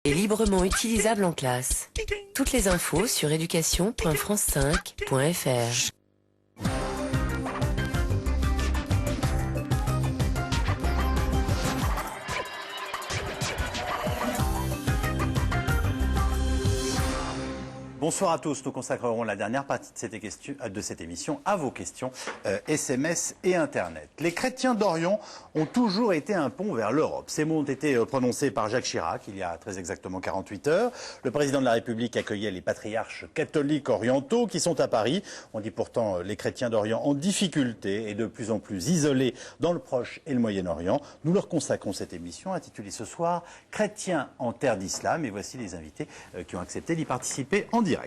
et librement utilisable en classe. Toutes les infos sur éducation.france5.fr. Bonsoir à tous. Nous consacrerons la dernière partie de cette émission à vos questions SMS et Internet. Les chrétiens d'Orient ont toujours été un pont vers l'Europe. Ces mots ont été prononcés par Jacques Chirac il y a très exactement 48 heures. Le président de la République accueillait les patriarches catholiques orientaux qui sont à Paris. On dit pourtant les chrétiens d'Orient en difficulté et de plus en plus isolés dans le Proche et le Moyen-Orient. Nous leur consacrons cette émission intitulée ce soir « Chrétiens en terre d'islam » et voici les invités qui ont accepté d'y participer en direct.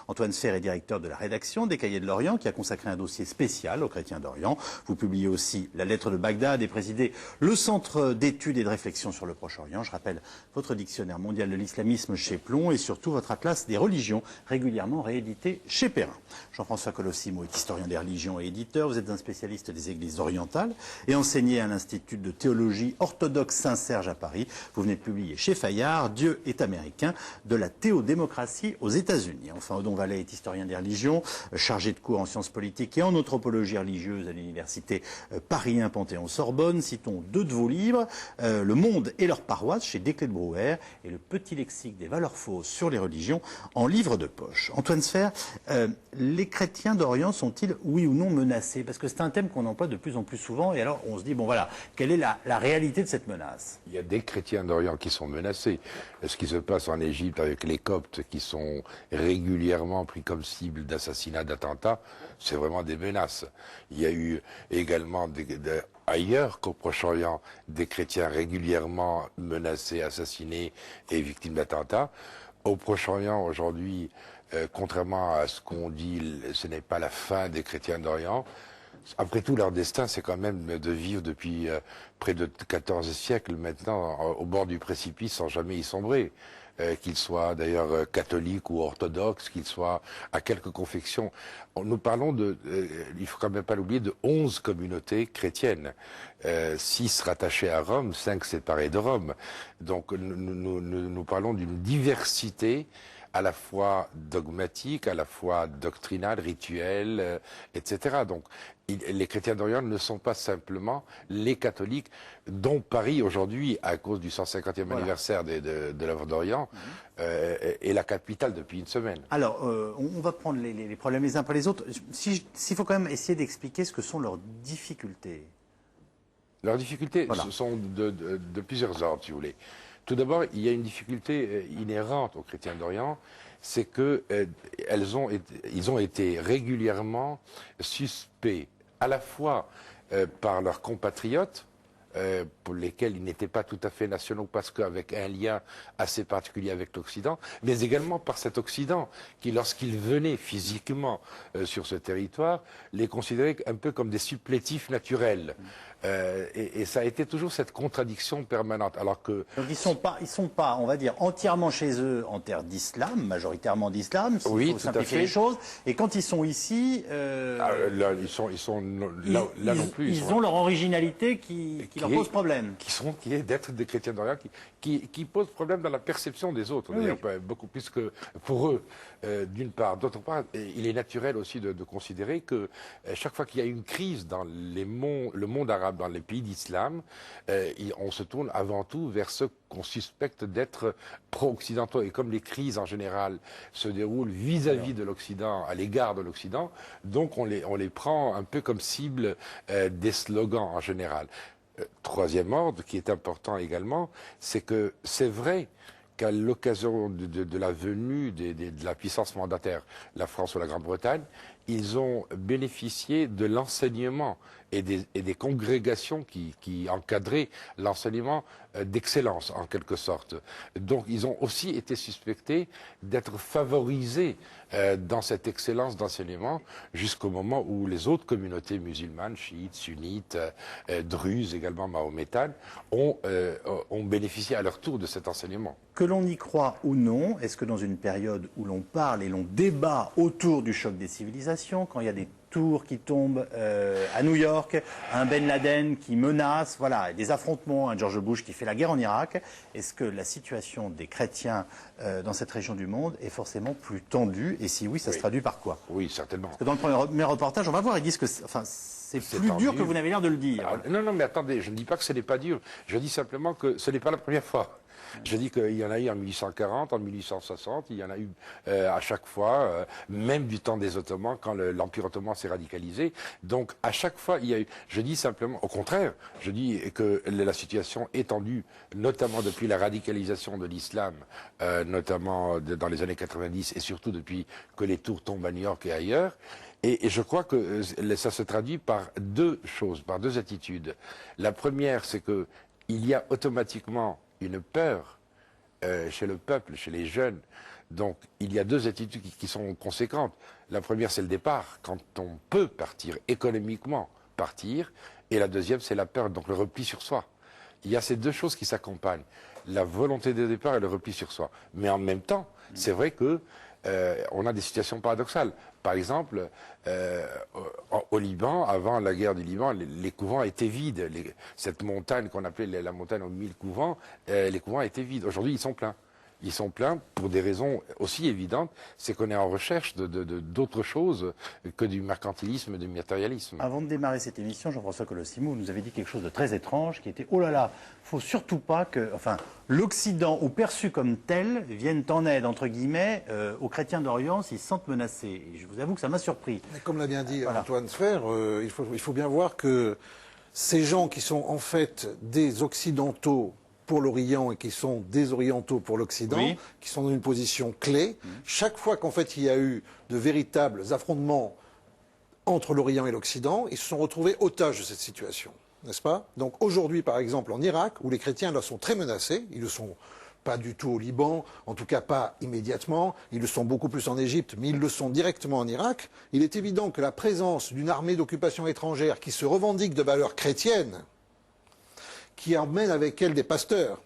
Antoine Sfer est directeur de la rédaction des Cahiers de l'Orient qui a consacré un dossier spécial aux chrétiens d'Orient. Vous publiez aussi La lettre de Bagdad et présidez le centre d'études et de réflexion sur le Proche-Orient. Je rappelle votre dictionnaire mondial de l'islamisme chez Plon et surtout votre atlas des religions régulièrement réédité chez Perrin. Jean-François Colossimo est historien des religions et éditeur. Vous êtes un spécialiste des églises orientales et enseignez à l'Institut de théologie orthodoxe Saint-Serge à Paris. Vous venez de publier chez Fayard Dieu est américain, de la théodémocratie aux États-Unis. Enfin, Odon Vallet est historien des religions, chargé de cours en sciences politiques et en anthropologie religieuse à l'université Paris 1 Panthéon-Sorbonne. Citons deux de vos livres, Le monde et leur paroisse chez Desclés de Brouwer et Le petit lexique des valeurs fausses sur les religions en livre de poche. Antoine Sfer, les chrétiens d'Orient sont-ils oui ou non menacés? Parce que c'est un thème qu'on emploie de plus en plus souvent et alors on se dit, bon voilà, quelle est la réalité de cette menace? Il y a des chrétiens d'Orient qui sont menacés. Ce qui se passe en Égypte avec les Coptes qui sont régulièrement pris comme cible d'assassinats, d'attentats, c'est vraiment des menaces. Il y a eu également ailleurs qu'au Proche-Orient des chrétiens régulièrement menacés, assassinés et victimes d'attentats. Au Proche-Orient aujourd'hui, contrairement à ce qu'on dit, ce n'est pas la fin des chrétiens d'Orient. Après tout, leur destin, c'est quand même de vivre depuis près de 14 siècles maintenant au bord du précipice sans jamais y sombrer. Qu'ils soient d'ailleurs catholiques ou orthodoxes, qu'ils soient à quelques confessions. Nous parlons il faut quand même pas l'oublier, de 11 communautés chrétiennes. 6 rattachées à Rome, 5 séparées de Rome. Donc nous parlons d'une diversité à la fois dogmatique, à la fois doctrinale, rituelle, etc. Donc, les chrétiens d'Orient ne sont pas simplement les catholiques, dont Paris aujourd'hui, à cause du 150e anniversaire de l'œuvre d'Orient, est la capitale depuis une semaine. Alors, on va prendre les problèmes les uns après les autres. S'il faut quand même essayer d'expliquer ce que sont leurs difficultés. Leurs difficultés sont de plusieurs ordres, si vous voulez. Tout d'abord, il y a une difficulté inhérente aux chrétiens d'Orient, c'est qu'ils ont été régulièrement suspects à la fois par leurs compatriotes, pour lesquels ils n'étaient pas tout à fait nationaux parce qu'avec un lien assez particulier avec l'Occident, mais également par cet Occident qui, lorsqu'ils venaient physiquement sur ce territoire, les considérait un peu comme des supplétifs naturels. Et ça a été toujours cette contradiction permanente. Alors que donc ils sont pas, on va dire, entièrement chez eux en terre d'islam, majoritairement d'islam, s'il faut simplifier les choses. Et quand ils sont ici, là non plus. Ils ont leur originalité qui leur pose problème. Qui est d'être des chrétiens d'Orient, qui pose problème dans la perception des autres. Oui. Beaucoup plus que pour eux, d'une part. D'autre part, il est naturel aussi de considérer que chaque fois qu'il y a une crise dans le monde arabe, dans les pays d'islam, on se tourne avant tout vers ceux qu'on suspecte d'être pro-occidentaux. Et comme les crises en général se déroulent vis-à-vis de l'Occident, à l'égard de l'Occident, donc on les prend un peu comme cible des slogans en général. Troisième ordre, qui est important également, c'est que c'est vrai qu'à l'occasion de la venue de la puissance mandataire, la France ou la Grande-Bretagne, ils ont bénéficié de l'enseignement et des congrégations qui encadraient l'enseignement d'excellence, en quelque sorte. Donc, ils ont aussi été suspectés d'être favorisés dans cette excellence d'enseignement jusqu'au moment où les autres communautés musulmanes, chiites, sunnites, druzes, également mahométanes, ont bénéficié à leur tour de cet enseignement. Que l'on y croit ou non, est-ce que dans une période où l'on parle et l'on débat autour du choc des civilisations, quand il y a des tour qui tombe à New York, un Ben Laden qui menace, voilà, des affrontements, un George Bush qui fait la guerre en Irak. Est-ce que la situation des chrétiens dans cette région du monde est forcément plus tendue? Et si oui, ça se traduit par quoi? Oui, certainement. Parce que dans le premier reportage, on va voir, ils disent que c'est plus tendu. dur que vous n'avez l'air de le dire. Alors, non, mais attendez, je ne dis pas que ce n'est pas dur. Je dis simplement que ce n'est pas la première fois. Je dis qu'il y en a eu en 1840, en 1860, il y en a eu à chaque fois, même du temps des Ottomans, quand l'Empire ottoman s'est radicalisé. Donc à chaque fois, il y a eu. Je dis simplement, au contraire, je dis que la situation est tendue, notamment depuis la radicalisation de l'islam, notamment dans les années 90, et surtout depuis que les tours tombent à New York et ailleurs. Et je crois que ça se traduit par deux choses, par deux attitudes. La première, c'est que il y a automatiquement une peur chez le peuple, chez les jeunes. Donc il y a deux attitudes qui sont conséquentes. La première, c'est le départ, quand on peut partir, économiquement partir. Et la deuxième, c'est la peur, donc le repli sur soi. Il y a ces deux choses qui s'accompagnent. La volonté de départ et le repli sur soi. Mais en même temps, c'est vrai que on a des situations paradoxales. Par exemple, au Liban, avant la guerre du Liban, les couvents étaient vides. Cette montagne qu'on appelait la montagne aux 1000 couvents, les couvents étaient vides. Aujourd'hui, ils sont pleins. Ils sont pleins pour des raisons aussi évidentes, c'est qu'on est en recherche d'autres choses que du mercantilisme et du matérialisme. Avant de démarrer cette émission, Jean-François Colosimo, vous nous avez dit quelque chose de très étrange, qui était, oh là là, faut surtout pas que, l'Occident, ou perçu comme tel, vienne en aide, entre guillemets, aux chrétiens d'Orient s'ils se sentent menacés. Et je vous avoue que ça m'a surpris. Mais comme l'a bien dit Antoine Sfer, il faut bien voir que ces gens qui sont en fait des Occidentaux pour l'Orient et qui sont des Orientaux pour l'Occident, oui, qui sont dans une position clé. Chaque fois qu'en fait il y a eu de véritables affrontements entre l'Orient et l'Occident, ils se sont retrouvés otages de cette situation, n'est-ce pas? Donc aujourd'hui, par exemple, en Irak, où les chrétiens là sont très menacés, ils le sont pas du tout au Liban, en tout cas pas immédiatement, ils le sont beaucoup plus en Égypte, mais ils le sont directement en Irak, il est évident que la présence d'une armée d'occupation étrangère qui se revendique de valeurs chrétiennes, qui emmène avec elle des pasteurs,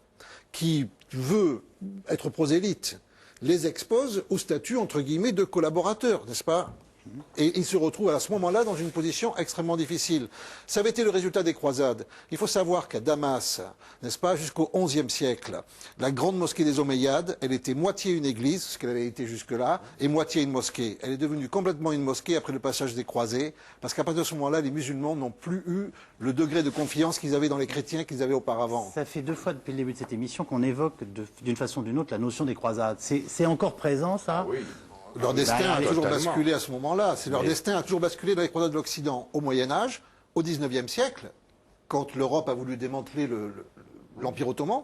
qui veut être prosélyte, les expose au statut, entre guillemets, de collaborateurs, n'est-ce pas? Et ils se retrouvent à ce moment-là dans une position extrêmement difficile. Ça avait été le résultat des croisades. Il faut savoir qu'à Damas, n'est-ce pas, jusqu'au XIe siècle, la grande mosquée des Omeyyades, elle était moitié une église, ce qu'elle avait été jusque-là, et moitié une mosquée. Elle est devenue complètement une mosquée après le passage des croisés, parce qu'à partir de ce moment-là, les musulmans n'ont plus eu le degré de confiance qu'ils avaient dans les chrétiens qu'ils avaient auparavant. Ça fait 2 fois depuis le début de cette émission qu'on évoque d'une façon ou d'une autre la notion des croisades. C'est encore présent, ça? Oui. Leur destin a toujours totalement. basculé à ce moment-là. Leur destin a toujours basculé dans les croisades de l'Occident. Au Moyen-Âge, au XIXe siècle, quand l'Europe a voulu démanteler l'Empire ottoman,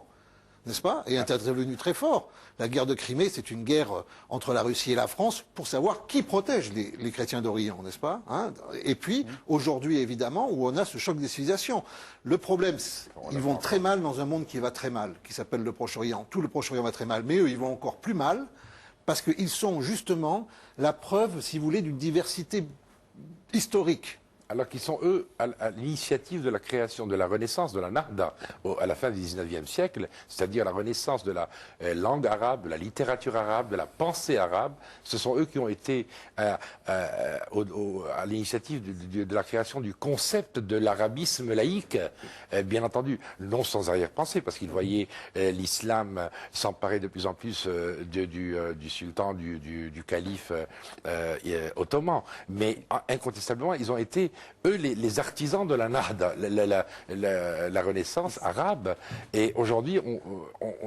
n'est-ce pas, et est intervenu très fort. La guerre de Crimée, c'est une guerre entre la Russie et la France pour savoir qui protège les chrétiens d'Orient, n'est-ce pas, hein? Et puis, aujourd'hui, évidemment, où on a ce choc des civilisations. Le problème, ils vont très mal dans un monde qui va très mal, qui s'appelle le Proche-Orient. Tout le Proche-Orient va très mal, mais eux, ils vont encore plus mal, parce qu'ils sont justement la preuve, si vous voulez, d'une diversité historique. Alors qu'ils sont, eux, à l'initiative de la création de la Renaissance, de la Nahda, à la fin du XIXe siècle, c'est-à-dire la renaissance de la langue arabe, de la littérature arabe, de la pensée arabe. Ce sont eux qui ont été à l'initiative de la création du concept de l'arabisme laïque, bien entendu, non sans arrière-pensée, parce qu'ils voyaient l'islam s'emparer de plus en plus du sultan, du calife ottoman. Mais incontestablement, ils ont été eux, les artisans de la Nahda, la Renaissance arabe, et aujourd'hui,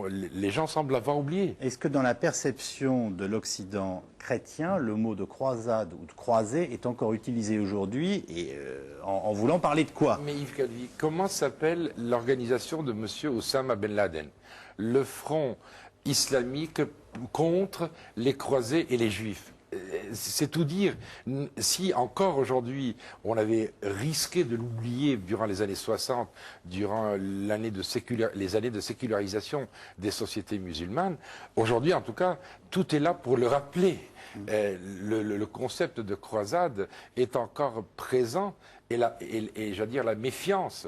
les gens semblent l'avoir oublié. Est-ce que dans la perception de l'Occident chrétien, le mot de croisade ou de croisée est encore utilisé aujourd'hui, et en voulant parler de quoi? Mais Yves Calvi, comment s'appelle l'organisation de M. Osama Ben Laden? Le Front islamique contre les croisés et les juifs. C'est tout dire. Si encore aujourd'hui on avait risqué de l'oublier durant les années 60, durant les années de sécularisation des sociétés musulmanes, aujourd'hui en tout cas, tout est là pour le rappeler. Le concept de croisade est encore présent et j'allais dire la méfiance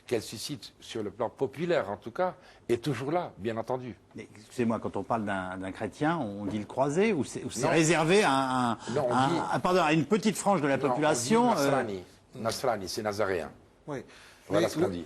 qu'elle suscite sur le plan populaire en tout cas, est toujours là, bien entendu. Mais excusez-moi, quand on parle d'un chrétien, on dit le croisé ou c'est Non. réservé à, Non, on dit- pardon, à une petite frange de la population Non, on dit Nasrani. Nasrani, c'est nazaréen. Oui. Voilà Mais ce qu'on dit.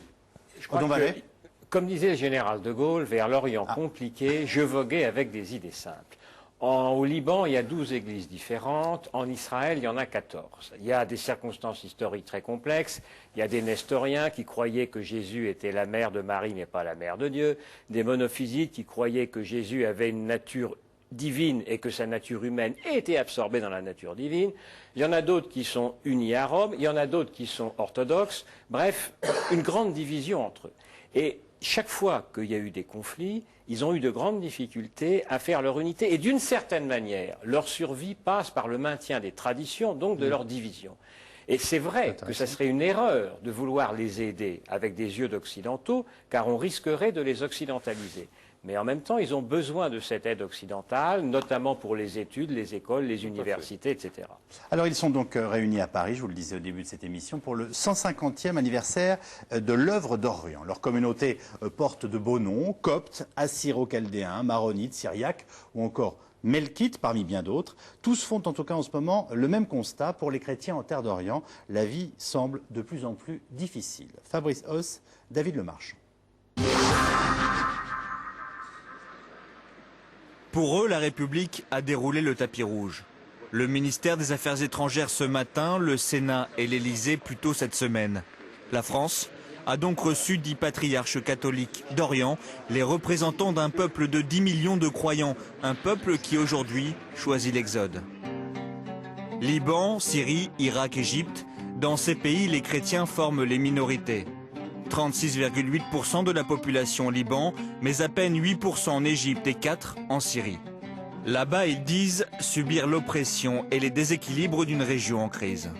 Je crois Odon que, Ballet. comme disait le général de Gaulle, vers l'Orient compliqué, je voguais avec des idées simples. Au Liban, il y a 12 églises différentes. En Israël, il y en a 14. Il y a des circonstances historiques très complexes. Il y a des nestoriens qui croyaient que Jésus était la mère de Marie, mais pas la mère de Dieu. Des monophysites qui croyaient que Jésus avait une nature divine et que sa nature humaine était absorbée dans la nature divine. Il y en a d'autres qui sont unis à Rome. Il y en a d'autres qui sont orthodoxes. Bref, une grande division entre eux. Et chaque fois qu'il y a eu des conflits, ils ont eu de grandes difficultés à faire leur unité. Et d'une certaine manière, leur survie passe par le maintien des traditions, donc de leur division. Et c'est vrai que ça serait une erreur de vouloir les aider avec des yeux d'occidentaux, car on risquerait de les occidentaliser. Mais en même temps, ils ont besoin de cette aide occidentale, notamment pour les études, les écoles, les universités, etc. Alors ils sont donc réunis à Paris, je vous le disais au début de cette émission, pour le 150e anniversaire de l'œuvre d'Orient. Leur communauté porte de beaux noms, coptes, assyro-chaldéens, maronites, syriaques ou encore melkites parmi bien d'autres. Tous font en tout cas en ce moment le même constat pour les chrétiens en terre d'Orient. La vie semble de plus en plus difficile. Fabrice Hauss, David Lemarchand. Pour eux, la République a déroulé le tapis rouge. Le ministère des Affaires étrangères ce matin, le Sénat et l'Élysée plus tôt cette semaine. La France a donc reçu 10 patriarches catholiques d'Orient, les représentants d'un peuple de 10 millions de croyants, un peuple qui aujourd'hui choisit l'exode. Liban, Syrie, Irak, Égypte, dans ces pays, les chrétiens forment les minorités. 36,8% de la population au Liban, mais à peine 8% en Égypte et 4% en Syrie. Là-bas, ils disent subir l'oppression et les déséquilibres d'une région en crise.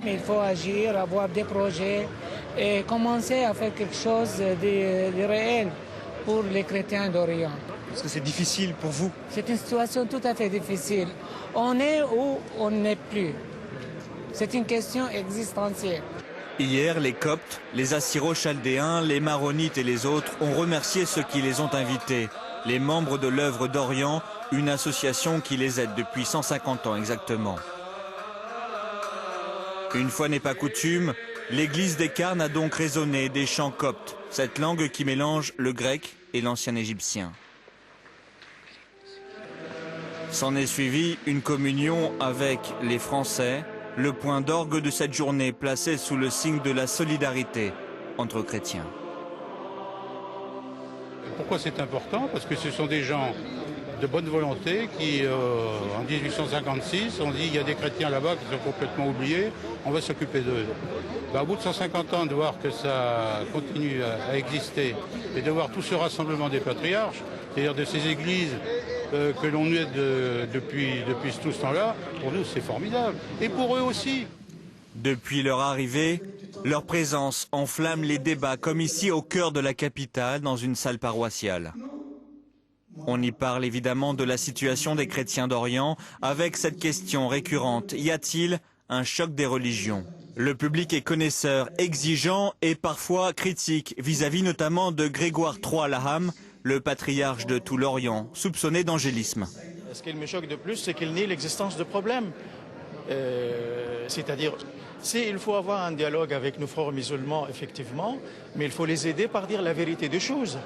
Il faut agir, avoir des projets et commencer à faire quelque chose de réel pour les chrétiens d'Orient. Est-ce que c'est difficile pour vous? C'est une situation tout à fait difficile. On est où on n'est plus. C'est une question existentielle. Hier, les Coptes, les Assyro-Chaldéens, les Maronites et les autres ont remercié ceux qui les ont invités, les membres de l'œuvre d'Orient, une association qui les aide depuis 150 ans exactement. Une fois n'est pas coutume, l'église des Carnes a donc résonné des chants coptes, cette langue qui mélange le grec et l'ancien égyptien. S'en est suivi une communion avec les Français, le point d'orgue de cette journée placé sous le signe de la solidarité entre chrétiens. Pourquoi c'est important? Parce que ce sont des gens de bonne volonté qui, en 1856, ont dit il y a des chrétiens là-bas qui sont complètement oubliés, on va s'occuper d'eux. Au bout de 150 ans, de voir que ça continue à exister et de voir tout ce rassemblement des patriarches, c'est-à-dire de ces églises que l'on aide depuis tout ce temps-là, pour nous c'est formidable. Et pour eux aussi. Depuis leur arrivée, leur présence enflamme les débats comme ici au cœur de la capitale dans une salle paroissiale. On y parle évidemment de la situation des chrétiens d'Orient avec cette question récurrente. Y a-t-il un choc des religions? Le public est connaisseur, exigeant et parfois critique vis-à-vis notamment de Grégoire III Laham, le patriarche de tout l'Orient, soupçonné d'angélisme. Ce qui me choque de plus, c'est qu'il nie l'existence de problèmes. C'est-à-dire, il faut avoir un dialogue avec nos frères musulmans, effectivement, mais il faut les aider par dire la vérité des choses.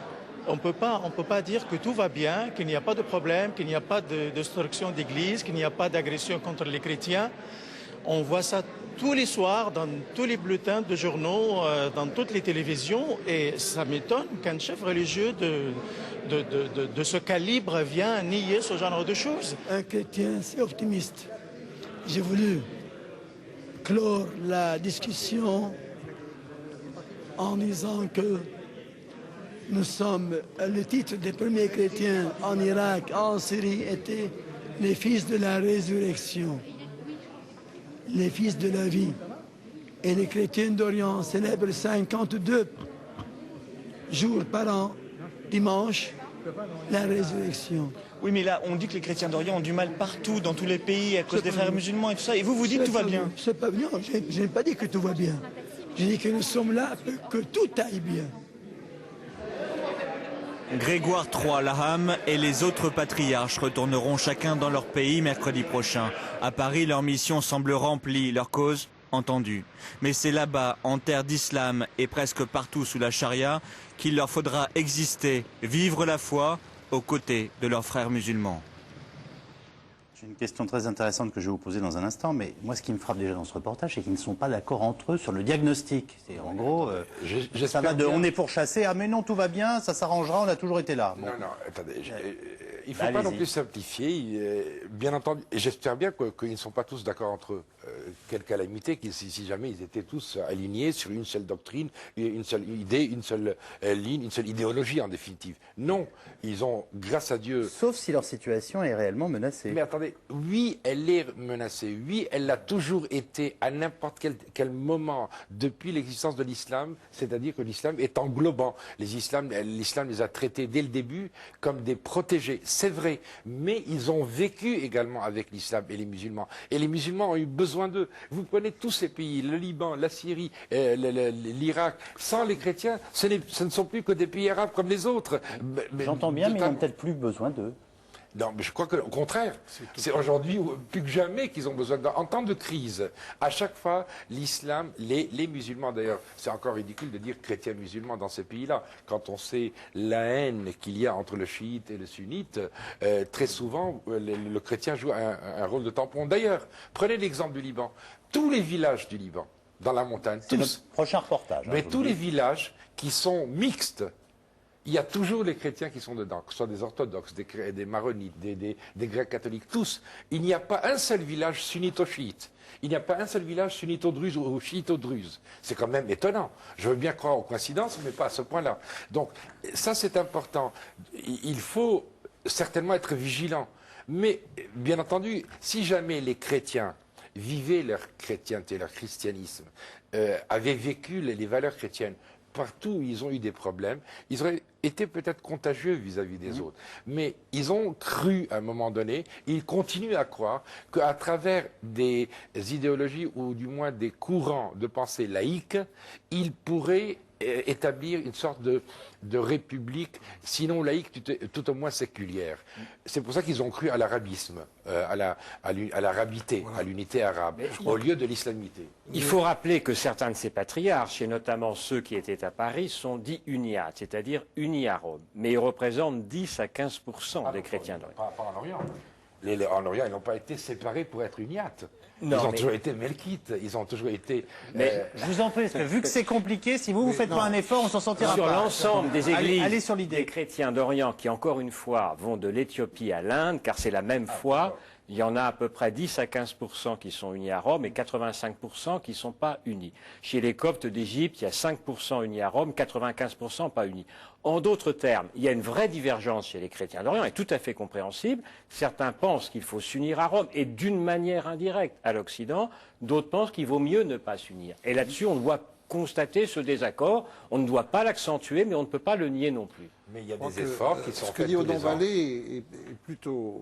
On ne peut pas dire que tout va bien, qu'il n'y a pas de problème, qu'il n'y a pas de destruction d'église, qu'il n'y a pas d'agression contre les chrétiens. On voit ça tous les soirs dans tous les bulletins de journaux, dans toutes les télévisions, et ça m'étonne qu'un chef religieux de ce calibre vienne nier ce genre de choses. Un chrétien, c'est optimiste. J'ai voulu clore la discussion en disant que nous sommes, le titre des premiers chrétiens en Irak, en Syrie, était les fils de la résurrection, les fils de la vie. Et les chrétiens d'Orient célèbrent 52 jours par an, dimanche, la résurrection. Oui, mais là, on dit que les chrétiens d'Orient ont du mal partout, dans tous les pays, à cause des frères musulmans et tout ça. Et vous dites que tout va bien. C'est pas bien. Je n'ai pas dit que tout va bien. Je dis que nous sommes là pour que tout aille bien. Grégoire III Laham et les autres patriarches retourneront chacun dans leur pays mercredi prochain. À Paris, leur mission semble remplie, leur cause entendue. Mais c'est là-bas, en terre d'islam et presque partout sous la charia, qu'il leur faudra exister, vivre la foi aux côtés de leurs frères musulmans. J'ai une question très intéressante que je vais vous poser dans un instant, mais moi ce qui me frappe déjà dans ce reportage, c'est qu'ils ne sont pas d'accord entre eux sur le diagnostic. C'est en gros, ça va de on est pourchassé, ah mais non tout va bien, ça s'arrangera, on a toujours été là. Bon. Non, attendez, il ne faut pas non plus simplifier, bien entendu, et j'espère bien qu'ils ne sont pas tous d'accord entre eux. Quelle calamité si jamais ils étaient tous alignés sur une seule doctrine, une seule idée, une seule ligne, une seule idéologie en définitive. Non, ils ont, grâce à Dieu... Sauf si leur situation est réellement menacée. Mais attendez, oui, elle est menacée, oui, elle l'a toujours été à n'importe quel moment depuis l'existence de l'islam, c'est-à-dire que l'islam est englobant. L'islam les a traités dès le début comme des protégés, c'est vrai, mais ils ont vécu également avec l'islam et les musulmans ont eu besoin d'eux. Vous prenez tous ces pays, le Liban, la Syrie, l'Irak, sans les chrétiens, ce ne sont plus que des pays arabes comme les autres. J'entends bien, mais ils n'ont peut-être plus besoin d'eux. Non, mais je crois qu'au contraire, c'est aujourd'hui plus que jamais qu'ils ont besoin en temps de crise. À chaque fois, l'islam, les musulmans d'ailleurs, c'est encore ridicule de dire chrétiens musulmans dans ces pays-là. Quand on sait la haine qu'il y a entre le chiite et le sunnite, très souvent, le chrétien joue un rôle de tampon. D'ailleurs, prenez l'exemple du Liban. Tous les villages du Liban, dans la montagne, c'est notre prochain reportage. Mais tous les villages qui sont mixtes, il y a toujours les chrétiens qui sont dedans, que ce soit des orthodoxes, des maronites, des grecs catholiques, tous. Il n'y a pas un seul village sunnito-chiite. Il n'y a pas un seul village sunnito-druze ou chiito-druze. C'est quand même étonnant. Je veux bien croire aux coïncidences, mais pas à ce point-là. Donc, ça c'est important. Il faut certainement être vigilant. Mais, bien entendu, si jamais les chrétiens vivaient leur chrétienté, leur christianisme, avaient vécu les valeurs chrétiennes, partout où ils ont eu des problèmes, ils auraient été peut-être contagieux vis-à-vis des autres. Mais ils ont cru à un moment donné, ils continuent à croire qu'à travers des idéologies ou du moins des courants de pensée laïques, ils pourraient établir une sorte de république, sinon laïque, tout au moins séculière. C'est pour ça qu'ils ont cru à l'arabisme, à l'arabité, à l'unité arabe, au lieu de l'islamité. Il faut rappeler que certains de ces patriarches, et notamment ceux qui étaient à Paris, sont dits uniates, c'est-à-dire unis à Rome. Mais ils représentent 10 à 15% des chrétiens d'Orient. Pas en Orient. En Orient, ils n'ont pas été séparés pour être uniates. Non, ils ont toujours été melkites, ils ont toujours été... Mais je vous en prie, parce que vu que c'est compliqué, si vous ne faites pas un effort, on s'en sortira sur pas. Sur l'ensemble des églises allez sur l'idée. Des chrétiens d'Orient qui, encore une fois, vont de l'Éthiopie à l'Inde, car c'est la même foi, il y en a à peu près 10 à 15% qui sont unis à Rome et 85% qui ne sont pas unis. Chez les Coptes d'Égypte, il y a 5% unis à Rome, 95% pas unis. En d'autres termes, il y a une vraie divergence chez les chrétiens d'Orient, et tout à fait compréhensible. Certains pensent qu'il faut s'unir à Rome, et d'une manière indirecte à l'Occident. D'autres pensent qu'il vaut mieux ne pas s'unir. Et là-dessus, on doit constater ce désaccord. On ne doit pas l'accentuer, mais on ne peut pas le nier non plus. Mais il y a des efforts qui sont faits tous les ans. Ce que dit Odon Vallée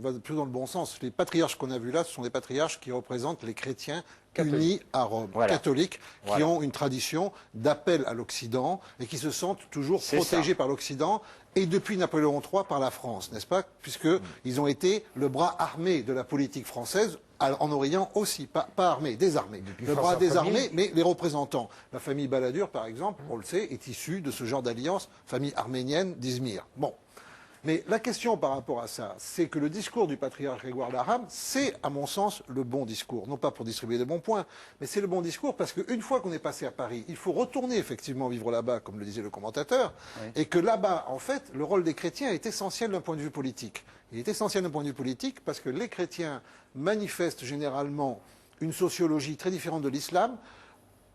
va plutôt dans le bon sens. Les patriarches qu'on a vus là, ce sont des patriarches qui représentent les chrétiens unis à Rome, catholiques, qui ont une tradition d'appel à l'Occident et qui se sentent toujours protégés par l'Occident et depuis Napoléon III par la France, n'est-ce pas? Puisqu'ils ont été le bras armé de la politique française en Orient aussi, pas armé, désarmé. Le bras désarmé, mais les représentants. La famille Balladur, par exemple, on le sait, est issue de ce genre d'alliance, famille arménienne d'Izmir. Bon. Mais la question par rapport à ça, c'est que le discours du patriarche Grégoire Laham, c'est, à mon sens, le bon discours. Non pas pour distribuer des bons points, mais c'est le bon discours parce qu'une fois qu'on est passé à Paris, il faut retourner effectivement vivre là-bas, comme le disait le commentateur, et que là-bas, en fait, le rôle des chrétiens est essentiel d'un point de vue politique. Il est essentiel d'un point de vue politique parce que les chrétiens manifestent généralement une sociologie très différente de l'islam.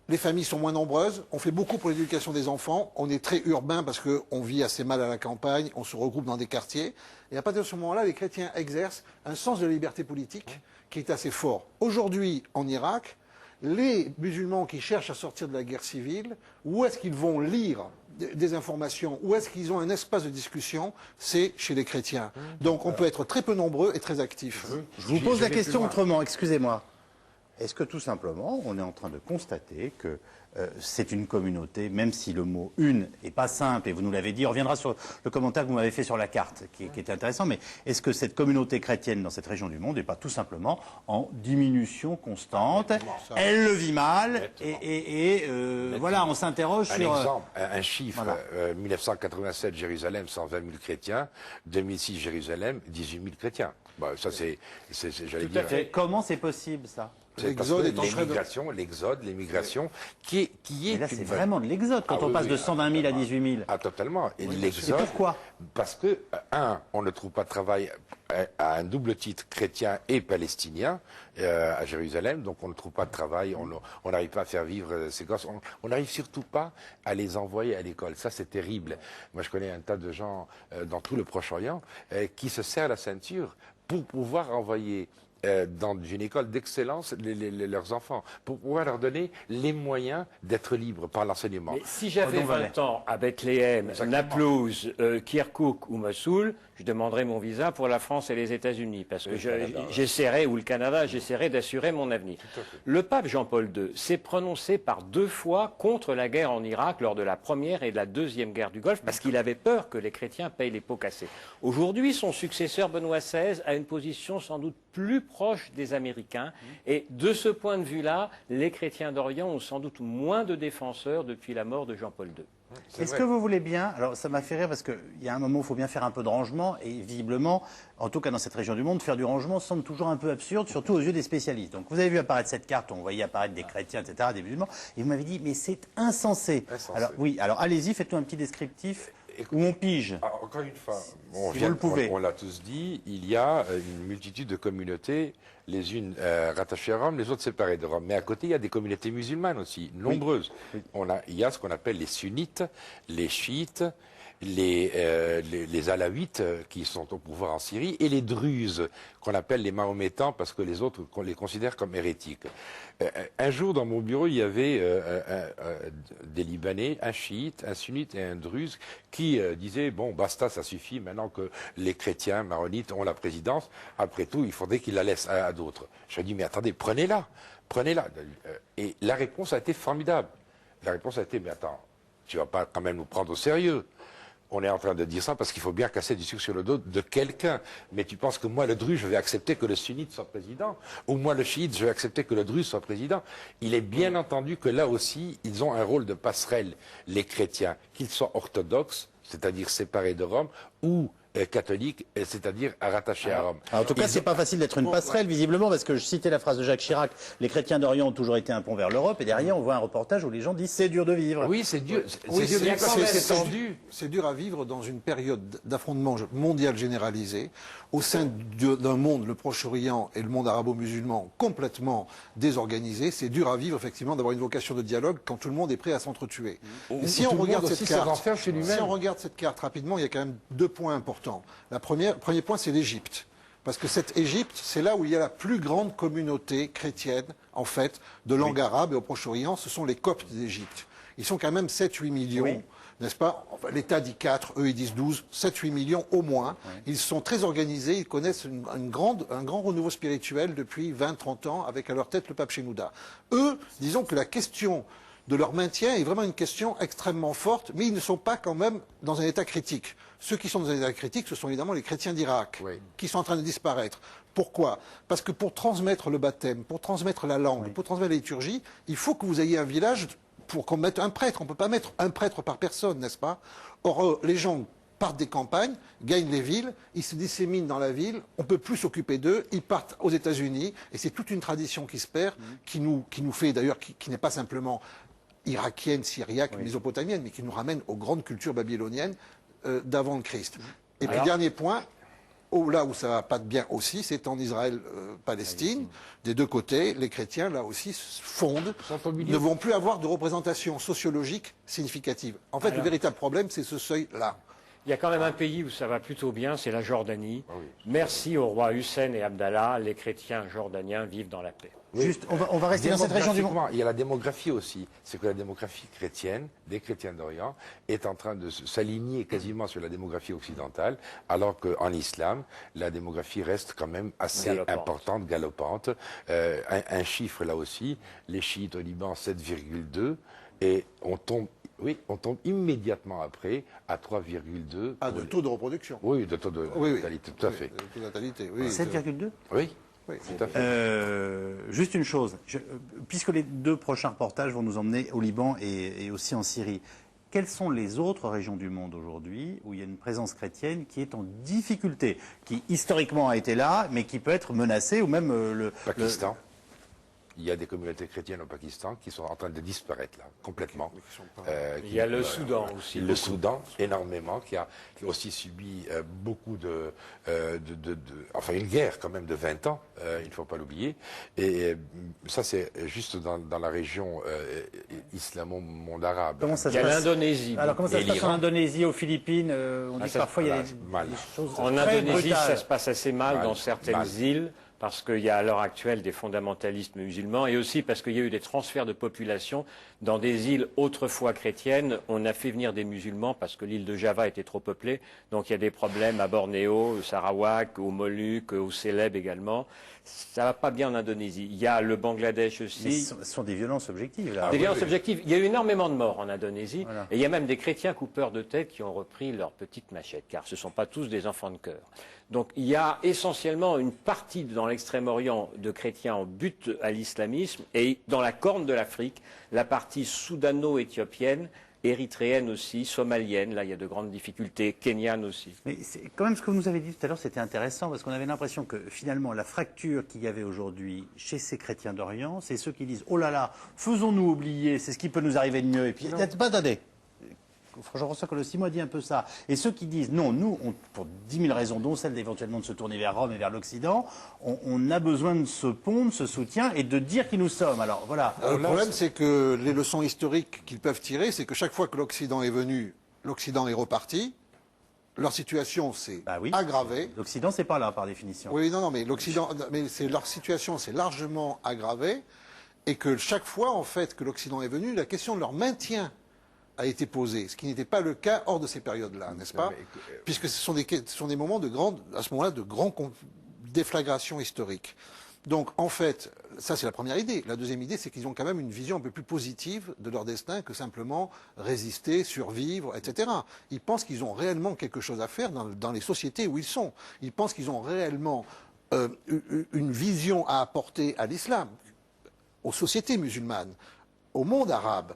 Les familles sont moins nombreuses, on fait beaucoup pour l'éducation des enfants, on est très urbain parce qu'on vit assez mal à la campagne, on se regroupe dans des quartiers. Et à partir de ce moment-là, les chrétiens exercent un sens de la liberté politique qui est assez fort. Aujourd'hui, en Irak, les musulmans qui cherchent à sortir de la guerre civile, où est-ce qu'ils vont lire des informations, où est-ce qu'ils ont un espace de discussion, c'est chez les chrétiens. Donc on peut être très peu nombreux et très actifs. Je vous pose la question autrement, excusez-moi. Est-ce que tout simplement, on est en train de constater que c'est une communauté, même si le mot « une » n'est pas simple, et vous nous l'avez dit, on reviendra sur le commentaire que vous m'avez fait sur la carte, qui était intéressant, mais est-ce que cette communauté chrétienne dans cette région du monde n'est pas tout simplement en diminution constante? Elle le vit mal, et voilà, on s'interroge sur... Un exemple, un chiffre, voilà. 1987, Jérusalem, 120 000 chrétiens, 2006, Jérusalem, 18 000 chrétiens. Bon, ça, j'allais dire... Comment c'est possible, ça? L'exode, l'émigration, qui est... Mais là, c'est vraiment de l'exode, quand on passe de 120 000 à 18 000. Ah, totalement. Et l'exode... Pourquoi? Parce que, on ne trouve pas de travail à un double titre chrétien et palestinien à Jérusalem, donc on ne trouve pas de travail, on n'arrive pas à faire vivre ces gosses, on n'arrive surtout pas à les envoyer à l'école. Ça, c'est terrible. Moi, je connais un tas de gens dans tout le Proche-Orient qui se serrent la ceinture pour pouvoir envoyer dans une école d'excellence leurs enfants, pour pouvoir leur donner les moyens d'être libres par l'enseignement. Mais si j'avais 20 ans à Bethléem, Naplouse, Kirkouk ou Mossoul, je demanderais mon visa pour la France et les États-Unis, parce que j'essaierai, ou le Canada, j'essaierai d'assurer mon avenir. Le pape Jean-Paul II s'est prononcé par 2 fois contre la guerre en Irak lors de la première et de la deuxième guerre du Golfe, parce qu'il avait peur que les chrétiens payent les pots cassés. Aujourd'hui, son successeur Benoît XVI a une position sans doute plus proche des Américains, et de ce point de vue-là, les chrétiens d'Orient ont sans doute moins de défenseurs depuis la mort de Jean-Paul II. Est-ce que vous voulez bien, alors ça m'a fait rire parce qu'il y a un moment où il faut bien faire un peu de rangement, et visiblement, en tout cas dans cette région du monde, faire du rangement semble toujours un peu absurde, surtout aux yeux des spécialistes. Donc vous avez vu apparaître cette carte, on voyait apparaître des chrétiens, etc., des musulmans, et vous m'avez dit, mais c'est insensé. Alors oui, alors allez-y, faites-nous un petit descriptif. Où on pige. Encore une fois, on l'a tous dit, il y a une multitude de communautés, les unes rattachées à Rome, les autres séparées de Rome. Mais à côté, il y a des communautés musulmanes aussi, nombreuses. Oui. Il y a ce qu'on appelle les sunnites, les chiites, les alaouites qui sont au pouvoir en Syrie, et les druzes, qu'on appelle les mahométans, parce que les autres, qu'on les considère comme hérétiques. Un jour, dans mon bureau, il y avait des Libanais, un chiite, un sunnite et un druze, qui disaient, bon, basta, ça suffit, maintenant que les chrétiens maronites ont la présidence, après tout, il faudrait qu'ils la laissent à d'autres. Je lui ai dit, mais attendez, prenez-la. Et la réponse a été formidable. La réponse a été, mais attends, tu vas pas quand même nous prendre au sérieux. On est en train de dire ça parce qu'il faut bien casser du sucre sur le dos de quelqu'un. Mais tu penses que moi, le druze, je vais accepter que le sunnite soit président? Ou moi, le chiite, je vais accepter que le druze soit président? Il est bien entendu que là aussi, ils ont un rôle de passerelle, les chrétiens, qu'ils soient orthodoxes, c'est-à-dire séparés de Rome, ou catholique, c'est-à-dire rattaché à Rome. Alors, en tout cas, c'est pas facile d'être une passerelle, visiblement, parce que je citais la phrase de Jacques Chirac, les chrétiens d'Orient ont toujours été un pont vers l'Europe, et derrière, on voit un reportage où les gens disent c'est dur de vivre. Oui, c'est dur. C'est dur à vivre dans une période d'affrontement mondial généralisé, au sein d'un monde, le Proche-Orient et le monde arabo-musulman, complètement désorganisé. C'est dur à vivre, effectivement, d'avoir une vocation de dialogue quand tout le monde est prêt à s'entretuer. Si on regarde cette carte rapidement, il y a quand même 2 points importants. Le premier point, c'est l'Égypte. Parce que cette Égypte, c'est là où il y a la plus grande communauté chrétienne, en fait, de langue arabe et au Proche-Orient. Ce sont les Coptes d'Égypte. Ils sont quand même 7-8 millions, n'est-ce pas? Enfin, l'État dit 4, eux ils disent 12, 7-8 millions au moins. Ils sont très organisés, ils connaissent un grand renouveau spirituel depuis 20-30 ans, avec à leur tête le pape Shenouda. Eux, disons que la question de leur maintien est vraiment une question extrêmement forte, mais ils ne sont pas quand même dans un état critique. Ceux qui sont dans un état critique, ce sont évidemment les chrétiens d'Irak, qui sont en train de disparaître. Pourquoi? Parce que pour transmettre le baptême, pour transmettre la langue, pour transmettre la liturgie, il faut que vous ayez un village pour qu'on mette un prêtre. On ne peut pas mettre un prêtre par personne, n'est-ce pas? Or, les gens partent des campagnes, gagnent les villes, ils se disséminent dans la ville, on ne peut plus s'occuper d'eux, ils partent aux États-Unis, et c'est toute une tradition qui se perd, qui nous fait d'ailleurs, qui n'est pas simplement irakienne, syriaque, mésopotamienne, mais qui nous ramène aux grandes cultures babyloniennes d'avant le Christ. Et puis, dernier point, là où ça va pas de bien aussi, c'est en Israël-Palestine. Des 2 côtés, les chrétiens, là aussi, fondent, ne vont plus avoir de représentation sociologique significative. En fait, le véritable problème, c'est ce seuil-là. Il y a quand même un pays où ça va plutôt bien, c'est la Jordanie. Merci au roi Hussein et Abdallah, les chrétiens jordaniens vivent dans la paix. Oui. Juste, on va rester dans cette région du monde. Il y a la démographie aussi. C'est que la démographie chrétienne, des chrétiens d'Orient, est en train de s'aligner quasiment sur la démographie occidentale, alors qu'en islam, la démographie reste quand même assez importante, galopante. Un chiffre là aussi, les chiites au Liban, 7,2, et on tombe immédiatement après à 3,2. Ah, de taux de reproduction. Oui, de taux de natalité, tout à fait. De taux de natalité, oui. 7,2 ? Oui. Oui. Tout à fait. Juste une chose, puisque les 2 prochains reportages vont nous emmener au Liban et aussi en Syrie, quelles sont les autres régions du monde aujourd'hui où il y a une présence chrétienne qui est en difficulté, qui historiquement a été là, mais qui peut être menacée, ou même Pakistan. Il y a des communautés chrétiennes au Pakistan qui sont en train de disparaître là, complètement. Il y a le Soudan aussi. Le Soudan, énormément, qui a aussi subi beaucoup enfin une guerre quand même de 20 ans, il ne faut pas l'oublier. Et ça c'est juste dans la région islamo-monde arabe. Comment ça il y a l'Indonésie. Alors comment ça se passe en Indonésie, aux Philippines on dit que parfois il y a des choses en très Indonésie, brutales. ça se passe assez mal dans certaines îles. Parce qu'il y a à l'heure actuelle des fondamentalistes musulmans et aussi parce qu'il y a eu des transferts de population dans des îles autrefois chrétiennes. On a fait venir des musulmans parce que l'île de Java était trop peuplée. Donc il y a des problèmes à Bornéo, au Sarawak, aux Moluques, au Célèbes également. Ça va pas bien en Indonésie. Il y a le Bangladesh aussi. Mais ce sont des violences objectives, là. Des violences objectives. Il y a eu énormément de morts en Indonésie. Voilà. Et il y a même des chrétiens coupeurs de tête qui ont repris leurs petites machettes, car ce ne sont pas tous des enfants de cœur. Donc il y a essentiellement une partie dans l'Extrême-Orient de chrétiens en butte à l'islamisme, et dans la corne de l'Afrique, la partie soudano-éthiopienne, érythréenne aussi, somalienne, là il y a de grandes difficultés, kenyane aussi. Mais c'est quand même ce que vous nous avez dit tout à l'heure, c'était intéressant parce qu'on avait l'impression que finalement la fracture qu'il y avait aujourd'hui chez ces chrétiens d'Orient, c'est ceux qui disent oh là là, faisons-nous oublier, c'est ce qui peut nous arriver de mieux. Et puis attendez. Jean-François Colossimo a dit un peu ça. Et ceux qui disent non, nous, pour 10 000 raisons, dont celle d'éventuellement de se tourner vers Rome et vers l'Occident, on a besoin de ce pont, de ce soutien et de dire qui nous sommes. Alors voilà. Le problème, c'est que les leçons historiques qu'ils peuvent tirer, c'est que chaque fois que l'Occident est venu, l'Occident est reparti. Leur situation s'est aggravée. L'Occident, c'est pas là, par définition. Oui, non, mais l'Occident, mais leur situation s'est largement aggravée, et que chaque fois, en fait, que l'Occident est venu, la question de leur maintien a été posée, ce qui n'était pas le cas hors de ces périodes-là, n'est-ce pas? Puisque ce sont des moments à ce moment-là, de grande déflagration historique. Donc, en fait, ça c'est la première idée. La deuxième idée, c'est qu'ils ont quand même une vision un peu plus positive de leur destin que simplement résister, survivre, etc. Ils pensent qu'ils ont réellement quelque chose à faire dans les sociétés où ils sont. Ils pensent qu'ils ont réellement une vision à apporter à l'islam, aux sociétés musulmanes, au monde arabe.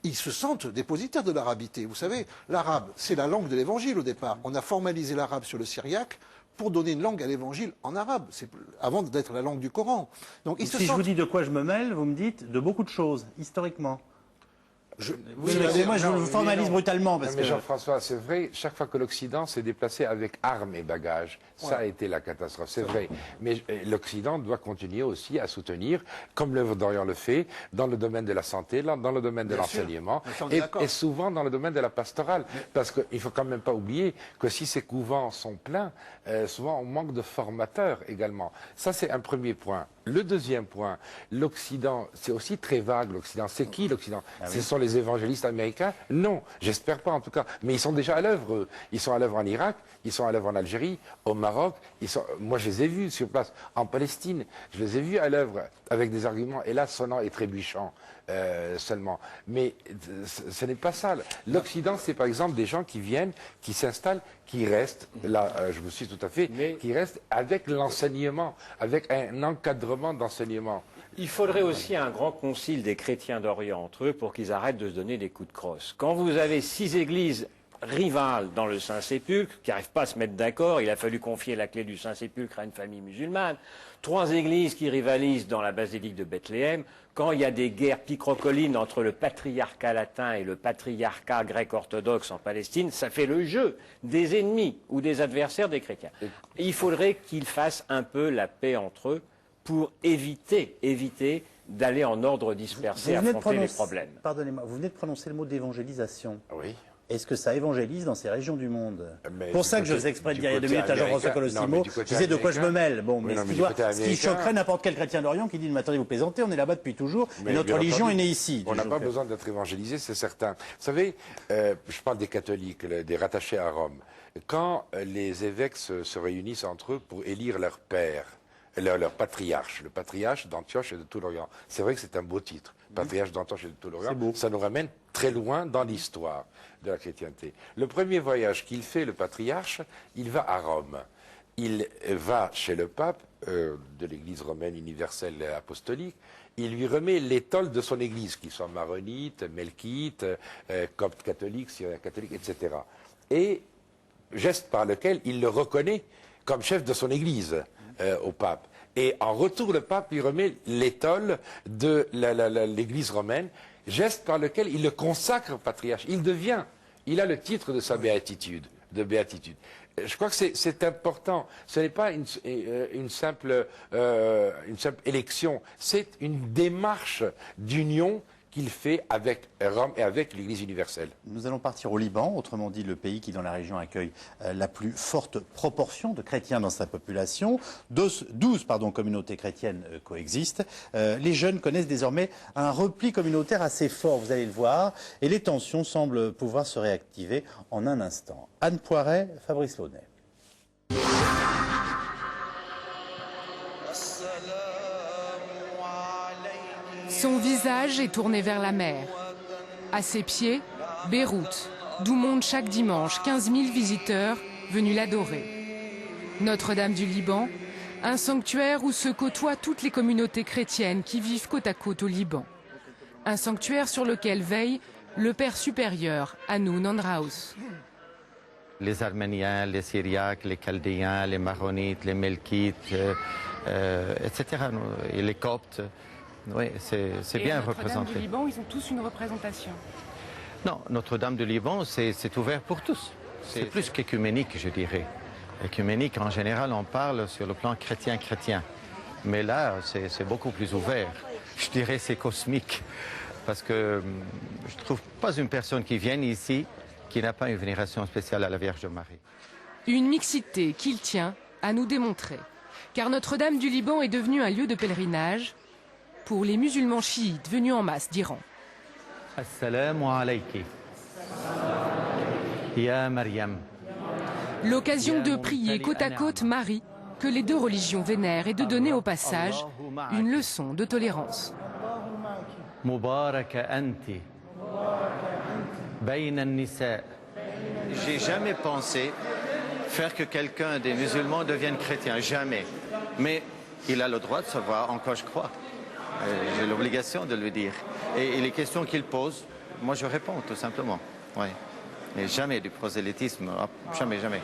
Ils se sentent dépositaires de l'arabité. Vous savez, l'arabe, c'est la langue de l'évangile au départ. On a formalisé l'arabe sur le syriaque pour donner une langue à l'évangile en arabe, avant d'être la langue du Coran. Donc, si je vous dis de quoi je me mêle, vous me dites de beaucoup de choses, historiquement. Moi, je vous formalise brutalement. Parce mais que... Jean-François, c'est vrai, chaque fois que l'Occident s'est déplacé avec armes et bagages, ça a été la catastrophe, c'est vrai. Mais l'Occident doit continuer aussi à soutenir, comme l'œuvre d'Orient le fait, dans le domaine de la santé, dans le domaine de l'enseignement, et souvent dans le domaine de la pastorale. Parce qu'il ne faut quand même pas oublier que si ces couvents sont pleins, souvent on manque de formateurs également. Ça, c'est un premier point. Le deuxième point, l'Occident, c'est aussi très vague, l'Occident. C'est qui l'Occident? Ce sont les évangélistes américains? Non, j'espère pas en tout cas. Mais ils sont déjà à l'œuvre, eux. Ils sont à l'œuvre en Irak, ils sont à l'œuvre en Algérie, au Maroc. Moi, je les ai vus sur place. En Palestine, je les ai vus à l'œuvre avec des arguments, hélas, sonnants et trébuchants seulement. Mais ce n'est pas ça. L'Occident, c'est par exemple des gens qui viennent, qui s'installent, qui restent, là, je vous suis tout à fait, qui restent avec l'enseignement, avec un encadrement d'enseignement. Il faudrait aussi un grand concile des chrétiens d'Orient entre eux pour qu'ils arrêtent de se donner des coups de crosse. Quand vous avez 6 églises rivales dans le Saint-Sépulcre, qui n'arrivent pas à se mettre d'accord, il a fallu confier la clé du Saint-Sépulcre à une famille musulmane, 3 églises qui rivalisent dans la basilique de Bethléem, quand il y a des guerres picrocolines entre le patriarcat latin et le patriarcat grec-orthodoxe en Palestine, ça fait le jeu des ennemis ou des adversaires des chrétiens. Il faudrait qu'ils fassent un peu la paix entre eux pour éviter d'aller en ordre dispersé, affronter les problèmes. Pardonnez-moi, vous venez de prononcer le mot d'évangélisation. Oui. Est-ce que ça évangélise dans ces régions du monde? Mais pour du ça que je côté- faisais exprès de du dire il y a 2 côté minutes à Jean-François américain- non, mais Colossimo, du côté je sais de quoi je me américain- mêle. Bon, mais non, ce mais qui, du côté ce qui américain- choquerait n'importe quel chrétien d'Orient qui dit mais attendez, vous plaisantez, on est là-bas depuis toujours, Mais et notre bien religion entendu, est née ici. On n'a pas Donc, besoin d'être évangélisé, c'est certain. Vous savez, je parle des catholiques, des rattachés à Rome. Quand les évêques se réunissent entre eux pour élire leur père, leur patriarche, le patriarche d'Antioche et de tout l'Orient, c'est vrai que c'est un beau titre, patriarche d'Antioche et de tout l'Orient, ça nous ramène très loin dans l'histoire de la chrétienté. Le premier voyage qu'il fait, le patriarche, il va à Rome. Il va chez le pape de l'Église romaine universelle et apostolique. Il lui remet l'étole de son Église, qu'ils soient maronites, melkites, coptes catholiques, syriens catholiques, etc. Et geste par lequel il le reconnaît comme chef de son Église au pape. Et en retour, le pape lui remet l'étole de l'Église romaine, geste par lequel il le consacre patriarche. Il a le titre de sa béatitude, Je crois que c'est important. Ce n'est pas une simple élection, c'est une démarche d'union qu'il fait avec Rome et avec l'Église universelle. Nous allons partir au Liban, autrement dit le pays qui dans la région accueille la plus forte proportion de chrétiens dans sa population. 12 communautés chrétiennes coexistent. Les jeunes connaissent désormais un repli communautaire assez fort, vous allez le voir, et les tensions semblent pouvoir se réactiver en un instant. Anne Poiret, Fabrice Launay. Son visage est tourné vers la mer. À ses pieds, Beyrouth, d'où montent chaque dimanche 15 000 visiteurs venus l'adorer. Notre-Dame du Liban, un sanctuaire où se côtoient toutes les communautés chrétiennes qui vivent côte à côte au Liban. Un sanctuaire sur lequel veille le père supérieur, Hanoun Andraous. Les Arméniens, les Syriaques, les Chaldéens, les Maronites, les Melkites, etc. Et les Coptes. Oui, c'est bien représenté. Notre-Dame du Liban, ils ont tous une représentation. Non, Notre-Dame du Liban, c'est ouvert pour tous. C'est plus qu'écuménique, je dirais. Écuménique, en général, on parle sur le plan chrétien-chrétien. Mais là, c'est beaucoup plus ouvert. Je dirais c'est cosmique. Parce que je ne trouve pas une personne qui vienne ici qui n'a pas une vénération spéciale à la Vierge Marie. Une mixité qu'il tient à nous démontrer. Car Notre-Dame du Liban est devenue un lieu de pèlerinage pour les musulmans chiites venus en masse d'Iran. Assalamu alayki. Ya Maryam. L'occasion de prier côte à côte Marie, que les deux religions vénèrent, et de donner au passage une leçon de tolérance. Mubaraka anti. Bayna an-nisa. J'ai jamais pensé faire que quelqu'un des musulmans devienne chrétien, jamais. Mais il a le droit de savoir en quoi je crois. J'ai l'obligation de lui dire. Et les questions qu'il pose, moi je réponds tout simplement. Ouais. Mais jamais du prosélytisme, jamais, jamais.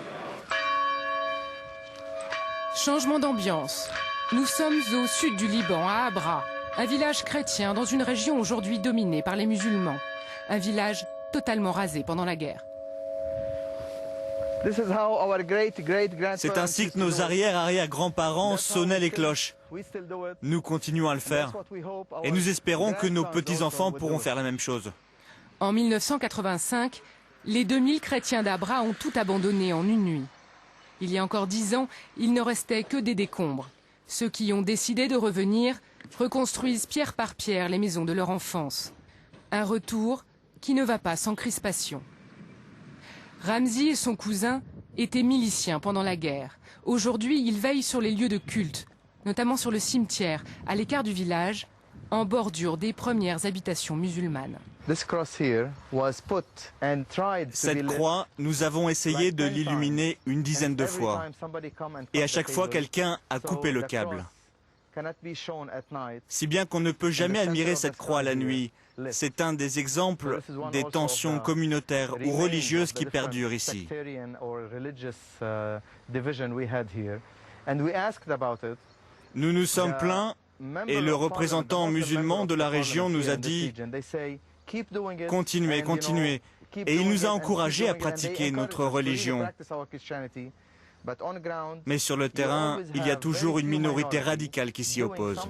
Changement d'ambiance. Nous sommes au sud du Liban, à Abra, un village chrétien dans une région aujourd'hui dominée par les musulmans. Un village totalement rasé pendant la guerre. C'est ainsi que nos arrière-arrière-grands-parents sonnaient les cloches. Nous continuons à le faire. Et nous espérons que nos petits-enfants pourront faire la même chose. En 1985, les 2000 chrétiens d'Abra ont tout abandonné en une nuit. Il y a encore 10 ans, il ne restait que des décombres. Ceux qui ont décidé de revenir reconstruisent pierre par pierre les maisons de leur enfance. Un retour qui ne va pas sans crispation. Ramzi et son cousin étaient miliciens pendant la guerre. Aujourd'hui, ils veillent sur les lieux de culte, notamment sur le cimetière, à l'écart du village, en bordure des premières habitations musulmanes. Cette croix, nous avons essayé de l'illuminer une dizaine de fois. Et à chaque fois, quelqu'un a coupé le câble. Si bien qu'on ne peut jamais admirer cette croix la nuit. C'est un des exemples des tensions communautaires ou religieuses qui perdurent ici. Nous nous sommes plaints et le représentant musulman de la région nous a dit « Continuez, continuez ». Et il nous a encouragés à pratiquer notre religion. Mais sur le terrain, il y a toujours une minorité radicale qui s'y oppose.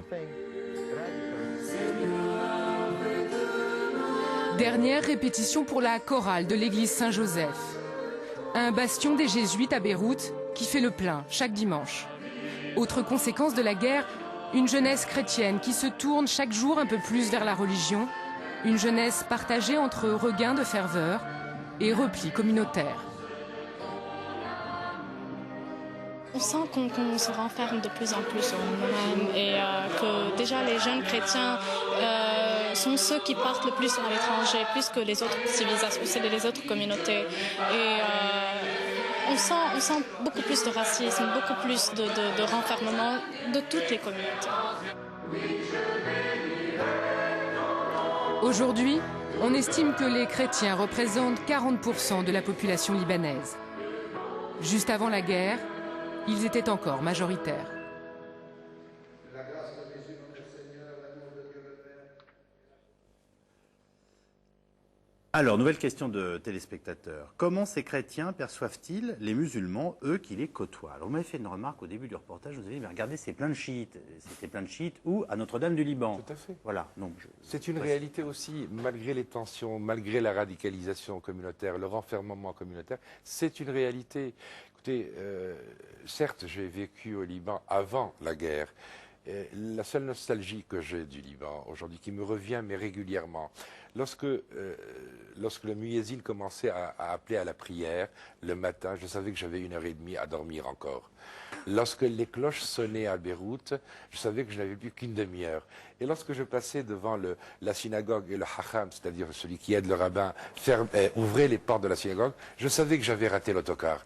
Dernière répétition pour la chorale de l'église Saint-Joseph. Un bastion des jésuites à Beyrouth qui fait le plein chaque dimanche. Autre conséquence de la guerre, une jeunesse chrétienne qui se tourne chaque jour un peu plus vers la religion. Une jeunesse partagée entre regain de ferveur et repli communautaire. On sent qu'on se renferme de plus en plus en nous-mêmes et que déjà les jeunes chrétiens sont ceux qui partent le plus à l'étranger, plus que les autres civilisations, les autres communautés. Et on sent beaucoup plus de racisme, beaucoup plus de renfermement de toutes les communautés. Aujourd'hui, on estime que les chrétiens représentent 40% de la population libanaise. Juste avant la guerre, ils étaient encore majoritaires. Alors, nouvelle question de téléspectateurs. Comment ces chrétiens perçoivent-ils les musulmans, eux, qui les côtoient? Alors, vous m'avez fait une remarque au début du reportage, vous avez dit, mais regardez, c'est plein de chiites. C'était plein de chiites où? À Notre-Dame du Liban. Tout à fait. Voilà. C'est une réalité aussi, malgré les tensions, malgré la radicalisation communautaire, le renfermement communautaire, c'est une réalité. Écoutez, certes, j'ai vécu au Liban avant la guerre. La seule nostalgie que j'ai du Liban aujourd'hui, qui me revient mais régulièrement, lorsque le muezzin commençait à appeler à la prière le matin, je savais que j'avais 1h30 à dormir encore. Lorsque les cloches sonnaient à Beyrouth, je savais que je n'avais plus qu'une demi-heure. Et lorsque je passais devant la synagogue et le hacham, c'est-à-dire celui qui aide le rabbin, ouvrait les portes de la synagogue, je savais que j'avais raté l'autocar.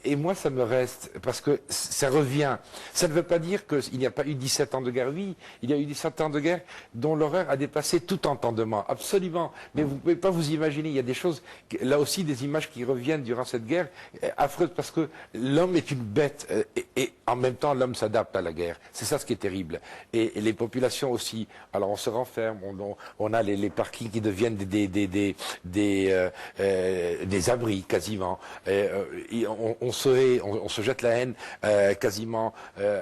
Et moi, ça me reste, parce que ça revient. Ça ne veut pas dire qu'il n'y a pas eu 17 ans de guerre. Oui, il y a eu 17 ans de guerre dont l'horreur a dépassé tout entendement. Absolument. Mais vous ne pouvez pas vous imaginer. Il y a des choses, là aussi, des images qui reviennent durant cette guerre, affreuses, parce que l'homme est une bête. Et en même temps, l'homme s'adapte à la guerre. C'est ça ce qui est terrible. Et les populations aussi. Alors, on se renferme. On a les parkings qui deviennent des abris, quasiment. On se jette la haine quasiment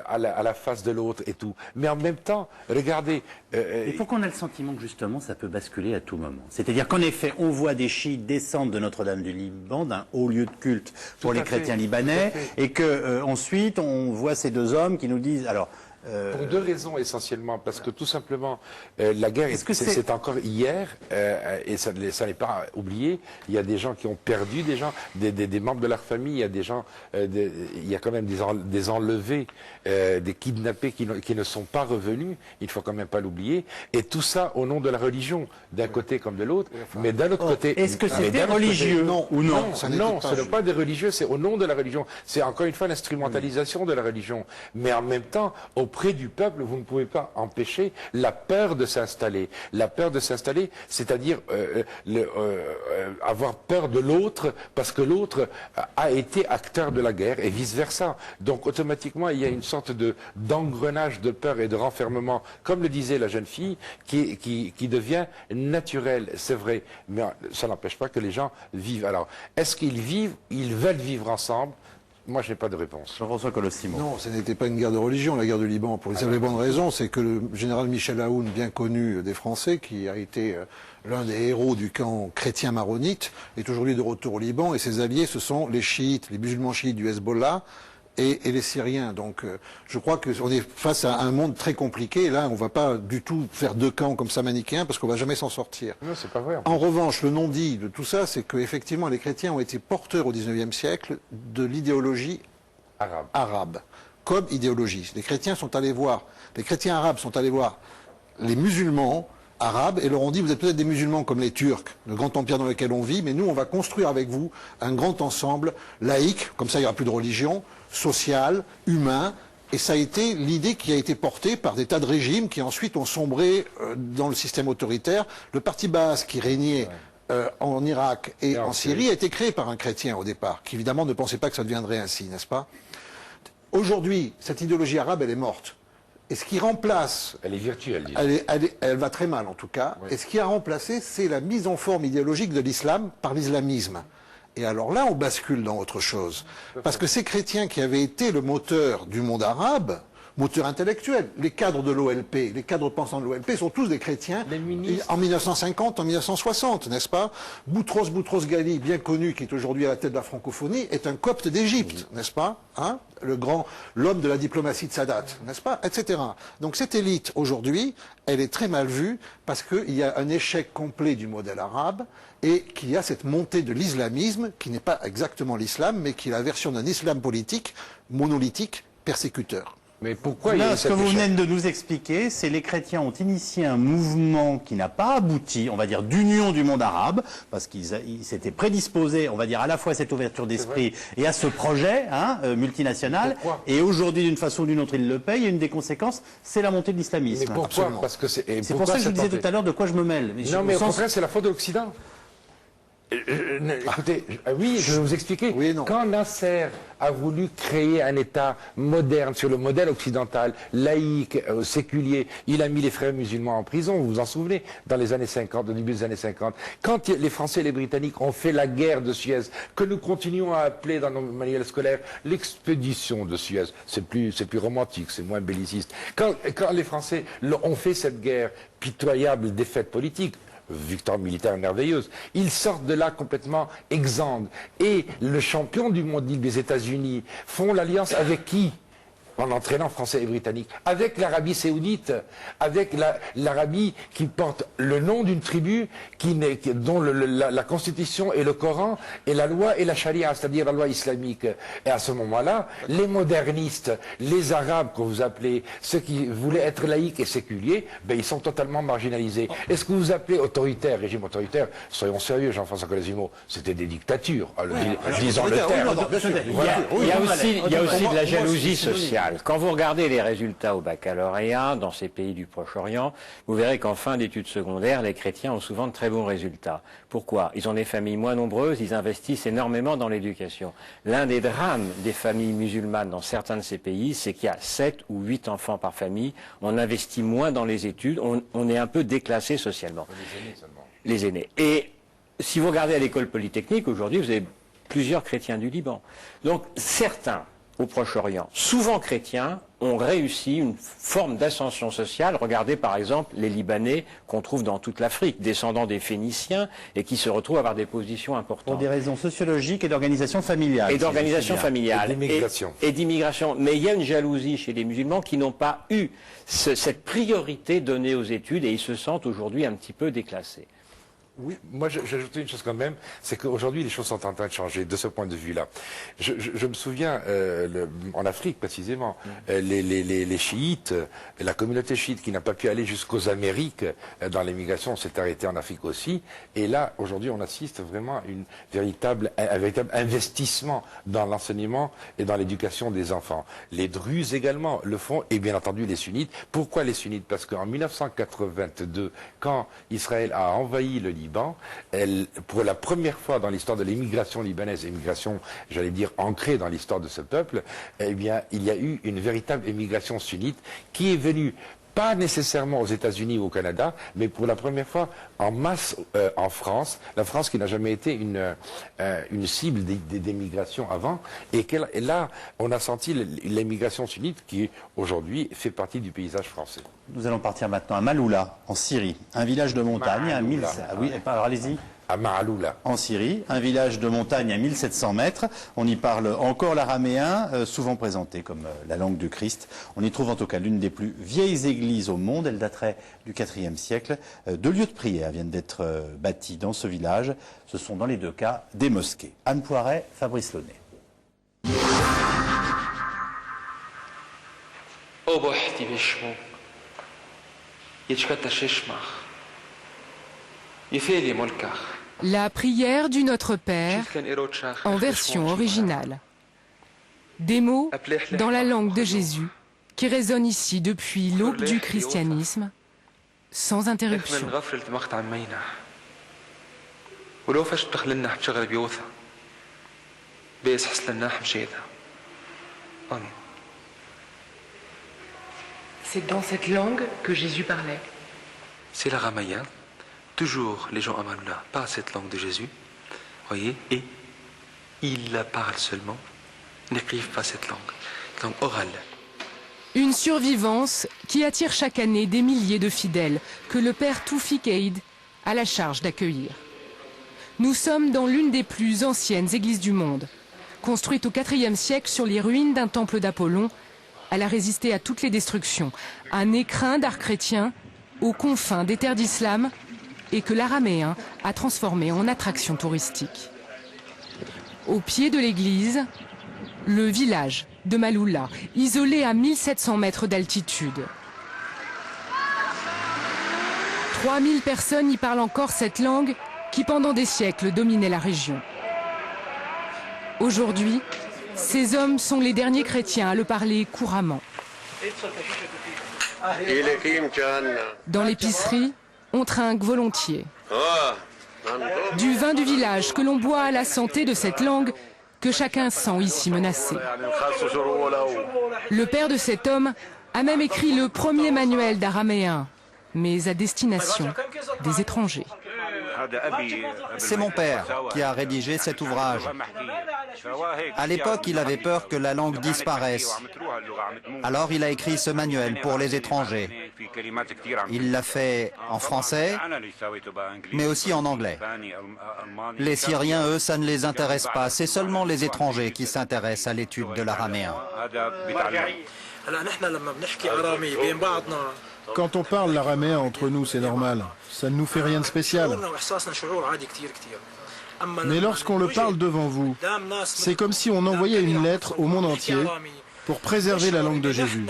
à la face de l'autre et tout. Mais en même temps, regardez... Et pour qu'on ait le sentiment que justement ça peut basculer à tout moment. C'est-à-dire qu'en effet, on voit des chiites descendre de Notre-Dame du Liban, d'un haut lieu de culte pour les chrétiens libanais, et que ensuite on voit ces deux hommes qui nous disent... Alors, pour deux raisons essentiellement, parce que tout simplement, la guerre, c'est encore hier, et ça n'est pas oublié, il y a des gens qui ont perdu des gens, des membres de leur famille, il y a des gens, il y a quand même des enlevés, des kidnappés qui ne sont pas revenus, il ne faut quand même pas l'oublier, et tout ça au nom de la religion, d'un côté comme de l'autre, mais d'un autre côté... Est-ce que c'était religieux ou non? Non, ce n'est pas des religieux, c'est au nom de la religion, c'est encore une fois l'instrumentalisation de la religion, mais en même temps, auprès du peuple, vous ne pouvez pas empêcher la peur de s'installer. La peur de s'installer, c'est-à-dire avoir peur de l'autre, parce que l'autre a été acteur de la guerre, et vice-versa. Donc automatiquement, il y a une sorte d'engrenage de peur et de renfermement, comme le disait la jeune fille, qui devient naturel, c'est vrai. Mais ça n'empêche pas que les gens vivent. Alors, est-ce qu'ils vivent? Ils veulent vivre ensemble? Moi, je n'ai pas de réponse. Jean-François Colossimo. Non, ce n'était pas une guerre de religion, la guerre du Liban. Pour les bonnes raisons, c'est que le général Michel Aoun, bien connu des Français, qui a été l'un des héros du camp chrétien maronite, est aujourd'hui de retour au Liban, et ses alliés, ce sont les chiites, les musulmans chiites du Hezbollah, et les Syriens. Donc je crois qu'on est face à un monde très compliqué. Et là, on ne va pas du tout faire deux camps comme ça manichéens, parce qu'on ne va jamais s'en sortir. Non, c'est pas vrai. En revanche, le non-dit de tout ça, c'est qu'effectivement, les chrétiens ont été porteurs au XIXe siècle de l'idéologie arabe, comme idéologie. Les chrétiens arabes sont allés voir les musulmans arabes et leur ont dit, vous êtes peut-être des musulmans comme les Turcs, le grand empire dans lequel on vit, mais nous, on va construire avec vous un grand ensemble laïque, comme ça il n'y aura plus de religion, social, humain, et ça a été l'idée qui a été portée par des tas de régimes qui ensuite ont sombré dans le système autoritaire. Le parti Baas qui régnait en Irak et en Syrie a été créé par un chrétien au départ, qui évidemment ne pensait pas que ça deviendrait ainsi, n'est-ce pas? Aujourd'hui, cette idéologie arabe, elle est morte. Et ce qui remplace... Elle est virtuelle, elle va très mal en tout cas. Oui. Et ce qui a remplacé, c'est la mise en forme idéologique de l'islam par l'islamisme. Et alors là, on bascule dans autre chose. Parce que ces chrétiens qui avaient été le moteur du monde arabe moteur intellectuel. Les cadres de l'OLP, les cadres pensants de l'OLP sont tous des chrétiens en 1950, en 1960, n'est-ce pas? Boutros Ghali, bien connu, qui est aujourd'hui à la tête de la francophonie, est un copte d'Égypte, n'est-ce pas, hein? L'homme de la diplomatie de Sadat, n'est-ce pas, etc. Donc cette élite, aujourd'hui, elle est très mal vue parce qu'il y a un échec complet du modèle arabe et qu'il y a cette montée de l'islamisme, qui n'est pas exactement l'islam, mais qui est la version d'un islam politique, monolithique, persécuteur. Mais pourquoi Là, ce que vous venez de nous expliquer, c'est les chrétiens ont initié un mouvement qui n'a pas abouti, on va dire, d'union du monde arabe, parce qu'ils s'étaient prédisposés, on va dire, à la fois à cette ouverture d'esprit et à ce projet multinational. Et aujourd'hui, d'une façon ou d'une autre, ils le payent. Et une des conséquences, c'est la montée de l'islamisme. Mais pourquoi? Parce que c'est pour ça que je vous disais tout à l'heure de quoi je me mêle. Mais non, mais au contraire, c'est la faute de l'Occident. Écoutez, oui, je vais vous expliquer. Oui, non. Quand Nasser a voulu créer un État moderne sur le modèle occidental, laïque, séculier, il a mis les frères musulmans en prison, vous vous en souvenez, dans les années 50, au début des années 50. Quand les Français et les Britanniques ont fait la guerre de Suez, que nous continuons à appeler dans nos manuels scolaires l'expédition de Suez, c'est plus romantique, c'est moins belliciste. Quand les Français ont fait cette guerre pitoyable, défaite politique, victoire militaire merveilleuse. Ils sortent de là complètement exsangues. Et le champion du monde, des États-Unis, font l'alliance avec qui? En entraînant Français et Britanniques, avec l'Arabie Saoudite, avec l'Arabie qui porte le nom d'une tribu dont la Constitution et le Coran et la loi et la charia, c'est-à-dire la loi islamique. Et à ce moment-là, les modernistes, les Arabes que vous appelez, ceux qui voulaient être laïcs et séculiers, ben, ils sont totalement marginalisés. Est-ce que vous appelez autoritaire, régime autoritaire? Soyons sérieux, Jean-François Colosimo, c'était des dictatures. Disons le terme. Il y a aussi de la jalousie sociale. Quand vous regardez les résultats au baccalauréat dans ces pays du Proche-Orient, vous verrez qu'en fin d'études secondaires, les chrétiens ont souvent de très bons résultats. Pourquoi? Ils ont des familles moins nombreuses, ils investissent énormément dans l'éducation. L'un des drames des familles musulmanes dans certains de ces pays, c'est qu'il y a 7 ou 8 enfants par famille, on investit moins dans les études, on est un peu déclassé socialement. Les aînés seulement. Les aînés. Et si vous regardez à l'école polytechnique, aujourd'hui, vous avez plusieurs chrétiens du Liban. Donc certains, au Proche-Orient, souvent chrétiens, ont réussi une forme d'ascension sociale. Regardez par exemple les Libanais qu'on trouve dans toute l'Afrique, descendants des Phéniciens, et qui se retrouvent à avoir des positions importantes. Pour des raisons sociologiques et d'organisation familiale. Et d'organisation familiale. Et d'immigration. Et d'immigration. Mais il y a une jalousie chez les musulmans qui n'ont pas eu cette priorité donnée aux études, et ils se sentent aujourd'hui un petit peu déclassés. Oui, moi j'ajoutais une chose quand même, c'est qu'aujourd'hui les choses sont en train de changer de ce point de vue-là. Je me souviens, en Afrique précisément, les chiites, la communauté chiite qui n'a pas pu aller jusqu'aux Amériques dans l'émigration s'est arrêtée en Afrique aussi. Et là, aujourd'hui, on assiste vraiment à un véritable investissement dans l'enseignement et dans l'éducation des enfants. Les Druzes également le font, et bien entendu les sunnites. Pourquoi les sunnites? Parce qu'en 1982, quand Israël a envahi le Liban, pour la première fois dans l'histoire de l'immigration libanaise, immigration, j'allais dire, ancrée dans l'histoire de ce peuple, eh bien, il y a eu une véritable immigration sunnite qui est venue pas nécessairement aux États-Unis ou au Canada, mais pour la première fois en masse en France. La France qui n'a jamais été une cible d'émigration avant. Et là, on a senti l'immigration sunnite qui, aujourd'hui, fait partie du paysage français. Nous allons partir maintenant à Maloula, en Syrie. Un village de montagne à 1000... Ah oui, alors allez-y. À Ma'aloula. En Syrie, un village de montagne à 1700 mètres. On y parle encore l'araméen, souvent présenté comme la langue du Christ. On y trouve en tout cas l'une des plus vieilles églises au monde. Elle daterait du IVe siècle. 2 lieux de prière viennent d'être bâtis dans ce village. Ce sont dans les 2 cas des mosquées. Anne Poiret, Fabrice Launay. La prière du Notre Père en version originale. Des mots dans la langue de Jésus qui résonnent ici depuis l'aube du christianisme, sans interruption. C'est dans cette langue que Jésus parlait. C'est l'araméen. Toujours, les gens à Maloula parlent cette langue de Jésus, voyez, et ils la parlent seulement, n'écrivent pas cette langue orale. Une survivance qui attire chaque année des milliers de fidèles que le père Toufik Aïd a la charge d'accueillir. Nous sommes dans l'une des plus anciennes églises du monde. Construite au IVe siècle sur les ruines d'un temple d'Apollon, elle a résisté à toutes les destructions. Un écrin d'art chrétien aux confins des terres d'islam et que l'araméen a transformé en attraction touristique. Au pied de l'église, le village de Maloula, isolé à 1700 mètres d'altitude. 3000 personnes y parlent encore cette langue qui pendant des siècles dominait la région. Aujourd'hui, ces hommes sont les derniers chrétiens à le parler couramment. Dans l'épicerie, on trinque volontiers. Du vin du village que l'on boit à la santé de cette langue que chacun sent ici menacée. Le père de cet homme a même écrit le premier manuel d'araméen, mais à destination des étrangers. C'est mon père qui a rédigé cet ouvrage. À l'époque, il avait peur que la langue disparaisse. Alors il a écrit ce manuel pour les étrangers. Il l'a fait en français, mais aussi en anglais. Les Syriens, eux, ça ne les intéresse pas. C'est seulement les étrangers qui s'intéressent à l'étude de l'araméen. Quand on parle l'araméen entre nous, c'est normal. Ça ne nous fait rien de spécial. Mais lorsqu'on le parle devant vous, c'est comme si on envoyait une lettre au monde entier pour préserver la langue de Jésus,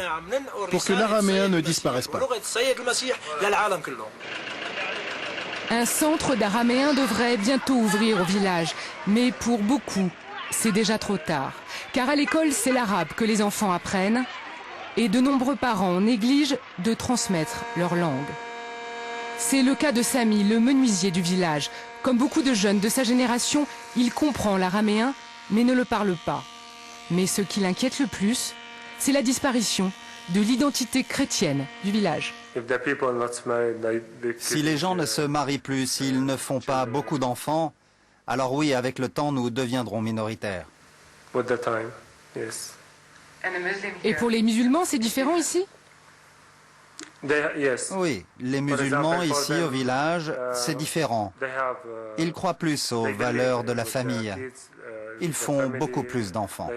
pour que l'araméen ne disparaisse pas. Un centre d'araméen devrait bientôt ouvrir au village, mais pour beaucoup, c'est déjà trop tard. Car à l'école, c'est l'arabe que les enfants apprennent, et de nombreux parents négligent de transmettre leur langue. C'est le cas de Sami, le menuisier du village. Comme beaucoup de jeunes de sa génération, il comprend l'araméen, mais ne le parle pas. Mais ce qui l'inquiète le plus, c'est la disparition de l'identité chrétienne du village. Si les gens ne se marient plus, s'ils ne font pas beaucoup d'enfants, alors oui, avec le temps, nous deviendrons minoritaires. Et pour les musulmans, c'est différent ici ? Oui, les musulmans ici au village, c'est différent. Ils croient plus aux valeurs de la famille. Ils font beaucoup plus d'enfants.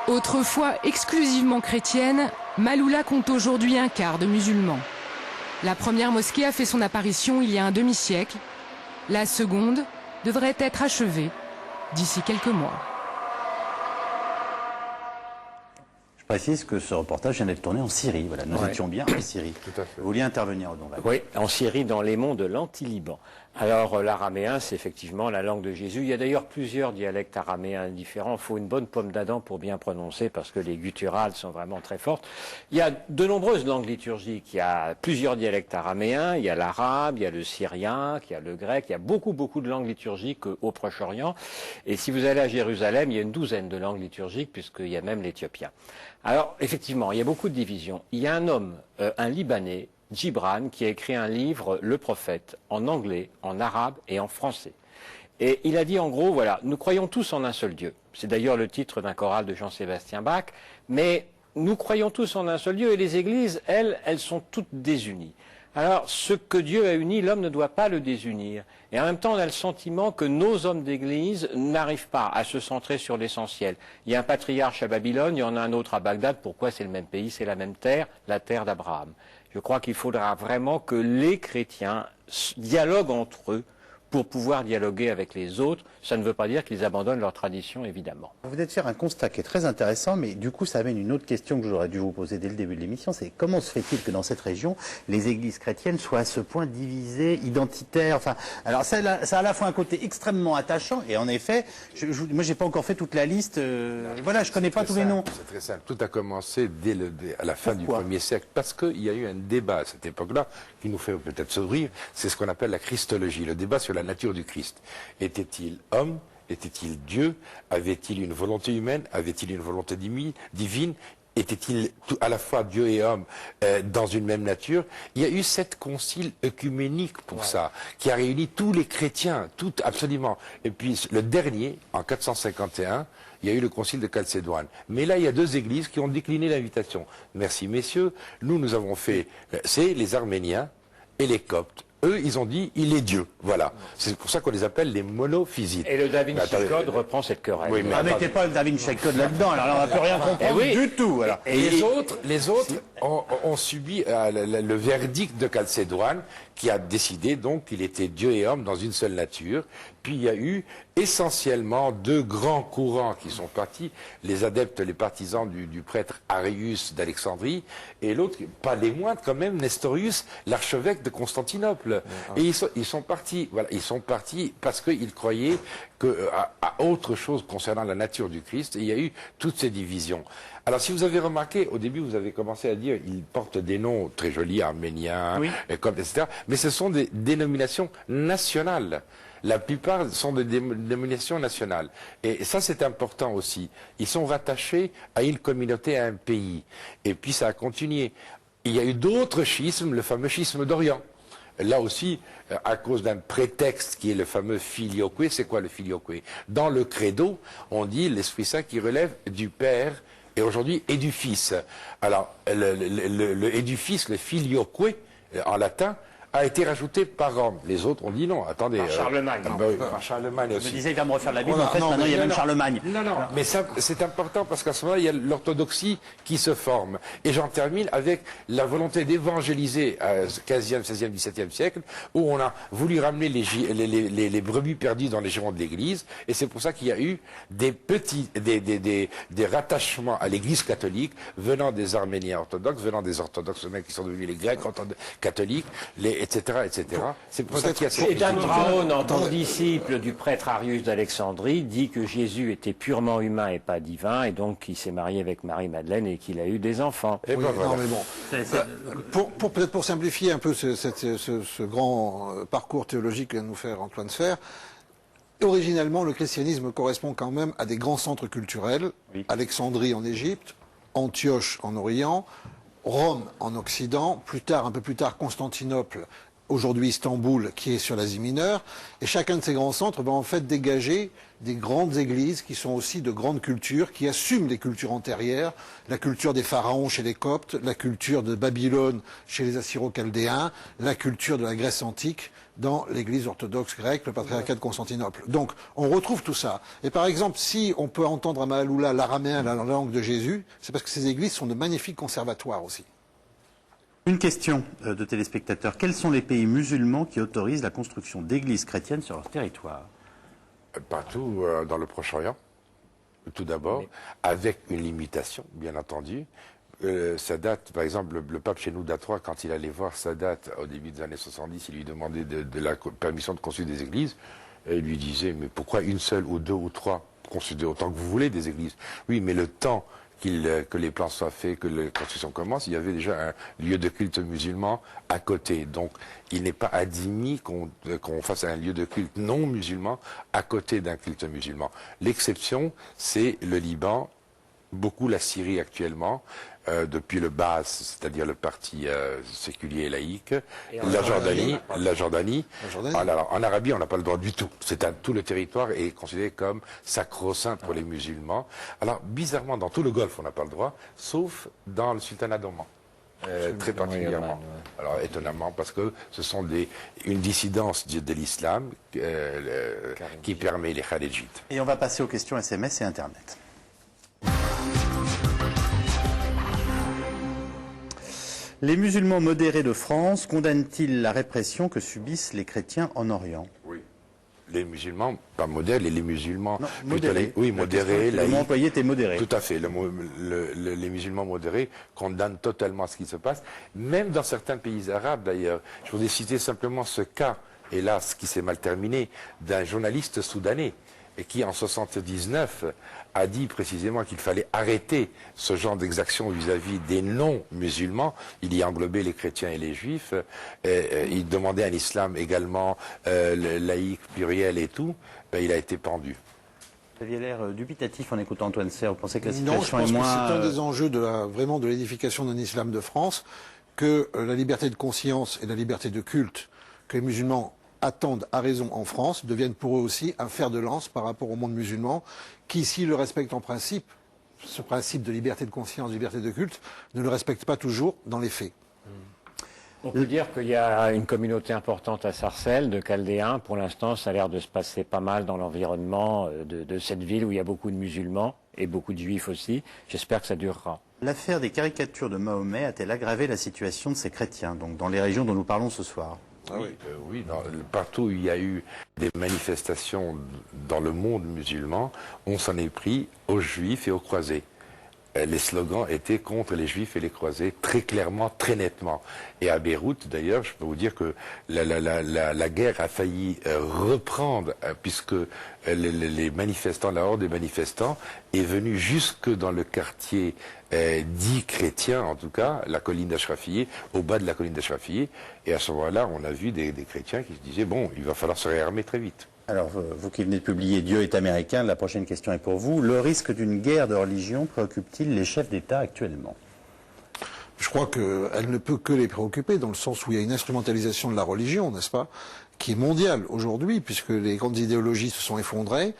Autrefois exclusivement chrétienne, Maloula compte aujourd'hui un quart de musulmans. La première mosquée a fait son apparition il y a un demi-siècle. La seconde devrait être achevée d'ici quelques mois. Je précise que ce reportage vient d'être tourné en Syrie. Voilà, nous étions bien en Syrie. Tout à fait. Vous vouliez intervenir, Odon? Oui, en Syrie, dans les monts de l'Anti-Liban. Alors, l'araméen, c'est effectivement la langue de Jésus. Il y a d'ailleurs plusieurs dialectes araméens différents. Il faut une bonne pomme d'Adam pour bien prononcer, parce que les gutturales sont vraiment très fortes. Il y a de nombreuses langues liturgiques. Il y a plusieurs dialectes araméens. Il y a l'arabe, il y a le syrien, il y a le grec. Il y a beaucoup de langues liturgiques au Proche-Orient. Et si vous allez à Jérusalem, il y a une douzaine de langues liturgiques, puisqu'il y a même l'éthiopien. Alors, effectivement, il y a beaucoup de divisions. Il y a un homme, un Libanais, Gibran, qui a écrit un livre, Le Prophète, en anglais, en arabe et en français. Et il a dit en gros, voilà, nous croyons tous en un seul Dieu. C'est d'ailleurs le titre d'un choral de Jean-Sébastien Bach, mais nous croyons tous en un seul Dieu et les églises, elles sont toutes désunies. Alors, ce que Dieu a uni, l'homme ne doit pas le désunir. Et en même temps, on a le sentiment que nos hommes d'église n'arrivent pas à se centrer sur l'essentiel. Il y a un patriarche à Babylone, il y en a un autre à Bagdad. Pourquoi? C'est le même pays, c'est la même terre, la terre d'Abraham. Je crois qu'il faudra vraiment que les chrétiens dialoguent entre eux pour pouvoir dialoguer avec les autres. Ça ne veut pas dire qu'ils abandonnent leur tradition, évidemment. Vous venez de faire un constat qui est très intéressant, mais du coup, ça amène une autre question que j'aurais dû vous poser dès le début de l'émission, c'est comment se fait-il que dans cette région, les églises chrétiennes soient à ce point divisées, identitaires, enfin, alors ça a à la fois un côté extrêmement attachant, et en effet, moi j'ai pas encore fait toute la liste, voilà, je connais pas tous les noms. C'est très simple, tout a commencé à la fin du 1er siècle, parce qu'il y a eu un débat à cette époque-là, qui nous fait peut-être sourire, c'est ce qu'on appelle la christologie, le débat sur la nature du Christ. Était-il homme? Était-il Dieu? Avait-il une volonté humaine? Avait-il une volonté divine? Était-il à la fois Dieu et homme dans une même nature? Il y a eu 7 conciles œcuméniques pour ça, qui a réuni tous les chrétiens, absolument. Et puis le dernier, en 451, il y a eu le concile de Chalcédoine. Mais là, il y a deux églises qui ont décliné l'invitation. Merci, messieurs. Nous avons fait, c'est les Arméniens et les Coptes. Eux, ils ont dit, il est Dieu. Voilà. C'est pour ça qu'on les appelle les monophysites. Et le Da Vinci Code reprend cette querelle. Oui, mais mettez pas le Da Vinci Code là-dedans, alors là, on va plus rien comprendre du tout. Alors. Et les autres ont subi le verdict de Chalcédoine, qui a décidé donc qu'il était Dieu et homme dans une seule nature. Puis il y a eu essentiellement deux grands courants qui sont partis, les adeptes, les partisans du prêtre Arius d'Alexandrie, et l'autre, pas les moindres quand même, Nestorius, l'archevêque de Constantinople. Et ils sont partis, voilà, ils sont partis parce qu'ils croyaient à autre chose concernant la nature du Christ, et il y a eu toutes ces divisions. Alors, si vous avez remarqué, au début, vous avez commencé à dire, ils portent des noms très jolis, arméniens, etc. Mais ce sont des dénominations nationales. La plupart sont des dénominations nationales. Et ça, c'est important aussi. Ils sont rattachés à une communauté, à un pays. Et puis, ça a continué. Il y a eu d'autres schismes, le fameux schisme d'Orient. Là aussi, à cause d'un prétexte qui est le fameux filioque. C'est quoi le filioque? Dans le credo, on dit l'Esprit Saint qui relève du Père et aujourd'hui et du Fils. Alors, et du Fils, le filioque, en latin, a été rajouté par Rome. Les autres ont dit non, attendez. Par Charlemagne. Par Charlemagne aussi. Je me disais, il va me refaire la Bible, en fait, maintenant il y a même Charlemagne. Non, mais ça, c'est important parce qu'à ce moment-là, il y a l'orthodoxie qui se forme. Et j'en termine avec la volonté d'évangéliser à 15e, 16e, 17e siècle, où on a voulu ramener les brebis perdues dans les girondes de l'Église. Et c'est pour ça qu'il y a eu des rattachements à l'Église catholique venant des Arméniens orthodoxes, venant des orthodoxes eux-mêmes qui sont devenus les Grecs catholiques, etc., etc. C'est pour ça qu'il y a cette... Et Dan Brown, en tant que disciple du prêtre Arius d'Alexandrie, dit que Jésus était purement humain et pas divin, et donc qu'il s'est marié avec Marie-Madeleine et qu'il a eu des enfants. Et voilà. Non, mais bon. Peut-être pour simplifier un peu ce grand parcours théologique que vient de nous faire Antoine Sfer, originellement, le christianisme correspond quand même à des grands centres culturels. Alexandrie en Égypte, Antioche en Orient, Rome en Occident, un peu plus tard Constantinople, aujourd'hui Istanbul, qui est sur l'Asie mineure. Et chacun de ces grands centres va en fait dégager des grandes églises qui sont aussi de grandes cultures, qui assument les cultures antérieures, la culture des pharaons chez les Coptes, la culture de Babylone chez les Assyro-Chaldéens, la culture de la Grèce antique dans l'église orthodoxe grecque, le patriarcat de Constantinople. Donc, on retrouve tout ça. Et par exemple, si on peut entendre à Maaloula l'araméen, la langue de Jésus, c'est parce que ces églises sont de magnifiques conservatoires aussi. Une question de téléspectateurs. Quels sont les pays musulmans qui autorisent la construction d'églises chrétiennes sur leur territoire? Partout dans le Proche-Orient, tout d'abord, avec une limitation, bien entendu. Sadat, par exemple, le pape Shenouda III, quand il allait voir Sadat au début des années 70, il lui demandait de la permission de construire des églises, et il lui disait, mais pourquoi une seule ou deux ou trois? Construisez autant que vous voulez des églises. Oui, mais le temps que les plans soient faits, que la construction commence, il y avait déjà un lieu de culte musulman à côté. Donc, il n'est pas admis qu'on fasse un lieu de culte non musulman à côté d'un culte musulman. L'exception, c'est le Liban, beaucoup la Syrie actuellement, depuis le Baas, c'est-à-dire le parti séculier et laïque, la Jordanie. Alors, en Arabie, on n'a pas le droit du tout. Tout le territoire est considéré comme sacro-saint pour les musulmans. Alors, bizarrement, dans tout le Golfe, on n'a pas le droit, sauf dans le sultanat d'Oman. Très particulièrement. Alors, étonnamment, parce que ce sont une dissidence de l'islam qui permet les kharidjites. Et on va passer aux questions SMS et Internet. Les musulmans modérés de France condamnent-ils la répression que subissent les chrétiens en Orient? Oui. Les musulmans, pas modèles, les musulmans... Non, modérés. Oui, modérés. Le mot employé était modéré. Tout à fait. Les musulmans modérés condamnent totalement ce qui se passe, même dans certains pays arabes d'ailleurs. Je voudrais citer simplement ce cas, hélas, qui s'est mal terminé, d'un journaliste soudanais, et qui en 1979 a dit précisément qu'il fallait arrêter ce genre d'exaction vis-à-vis des non-musulmans. Il y englobait les chrétiens et les juifs. Il demandait un islam également laïque, pluriel et tout. Il a été pendu. Vous aviez l'air dubitatif en écoutant Antoine Serre. Vous pensez que la situation est moins... Non, je pense que c'est un des enjeux vraiment de l'édification d'un islam de France, que la liberté de conscience et la liberté de culte que les musulmans attendent à raison en France deviennent pour eux aussi un fer de lance par rapport au monde musulman qui, s'ils le respectent en principe, ce principe de liberté de conscience, de liberté de culte, ne le respecte pas toujours dans les faits. On peut dire qu'il y a une communauté importante à Sarcelles, de Chaldéens. Pour l'instant, ça a l'air de se passer pas mal dans l'environnement de cette ville où il y a beaucoup de musulmans et beaucoup de juifs aussi. J'espère que ça durera. L'affaire des caricatures de Mahomet a-t-elle aggravé la situation de ces chrétiens, donc dans les régions dont nous parlons ce soir? Oui, partout où il y a eu des manifestations dans le monde musulman, on s'en est pris aux juifs et aux croisés. Les slogans étaient contre les juifs et les croisés, très clairement, très nettement. Et à Beyrouth, d'ailleurs, je peux vous dire que la guerre a failli reprendre, puisque les manifestants, la horde des manifestants, est venue jusque dans le quartier dit chrétien, en tout cas, la colline d'Achrafiyeh, au bas de la colline d'Achrafiyeh. Et à ce moment-là, on a vu des chrétiens qui se disaient, bon, il va falloir se réarmer très vite. Alors, vous qui venez de publier Dieu est américain, la prochaine question est pour vous. Le risque d'une guerre de religion préoccupe-t-il les chefs d'État actuellement? Je crois qu'elle ne peut que les préoccuper, dans le sens où il y a une instrumentalisation de la religion, n'est-ce pas, qui est mondiale aujourd'hui, puisque les grandes idéologies se sont effondrées.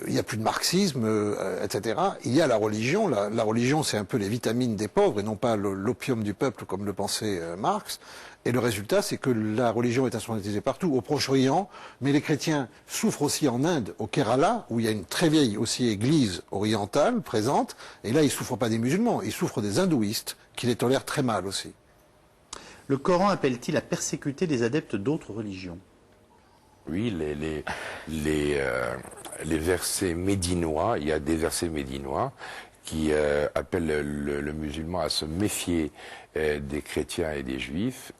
Il n'y a plus de marxisme, etc. Il y a la religion. La religion, c'est un peu les vitamines des pauvres et non pas l'opium du peuple, comme le pensait Marx. Et le résultat, c'est que la religion est instrumentalisée partout, au Proche-Orient, mais les chrétiens souffrent aussi en Inde, au Kerala, où il y a une très vieille aussi église orientale présente, et là, ils ne souffrent pas des musulmans, ils souffrent des hindouistes, qui les tolèrent très mal aussi. Le Coran appelle-t-il à persécuter les adeptes d'autres religions? Oui, les versets médinois, il y a des versets médinois qui appellent le musulman à se méfier des chrétiens et des juifs,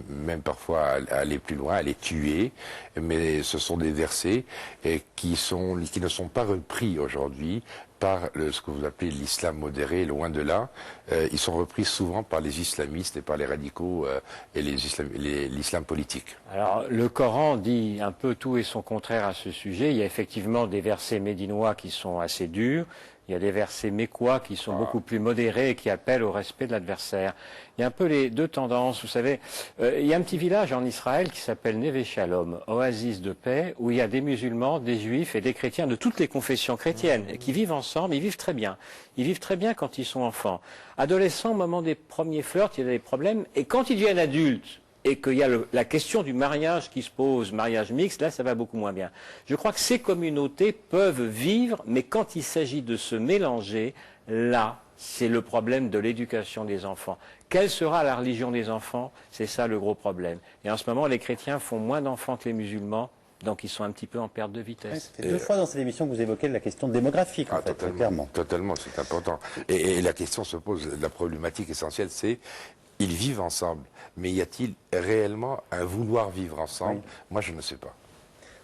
même parfois aller plus loin, à les tuer, mais ce sont des versets qui ne sont pas repris aujourd'hui par ce que vous appelez l'islam modéré, loin de là. Ils sont repris souvent par les islamistes et par les radicaux et l'islam politique. Alors, le Coran dit un peu tout et son contraire à ce sujet. Il y a effectivement des versets médinois qui sont assez durs. Il y a des versets mécois qui sont beaucoup plus modérés et qui appellent au respect de l'adversaire. Il y a un peu les deux tendances, vous savez. Il y a un petit village en Israël qui s'appelle Neve Shalom, oasis de paix, où il y a des musulmans, des juifs et des chrétiens de toutes les confessions chrétiennes qui vivent ensemble, ils vivent très bien. Ils vivent très bien quand ils sont enfants. Adolescents, au moment des premiers flirts, il y a des problèmes. Et quand ils deviennent adultes, et qu'il y a la question du mariage qui se pose, mariage mixte, là ça va beaucoup moins bien. Je crois que ces communautés peuvent vivre, mais quand il s'agit de se mélanger, là, c'est le problème de l'éducation des enfants. Quelle sera la religion des enfants? C'est ça le gros problème. Et en ce moment, les chrétiens font moins d'enfants que les musulmans, donc ils sont un petit peu en perte de vitesse. C'est deux fois dans cette émission que vous évoquez la question démographique, en fait, clairement. Totalement, c'est important. Et la question se pose, la problématique essentielle, c'est ils vivent ensemble, mais y a-t-il réellement un vouloir vivre ensemble? Moi, je ne sais pas.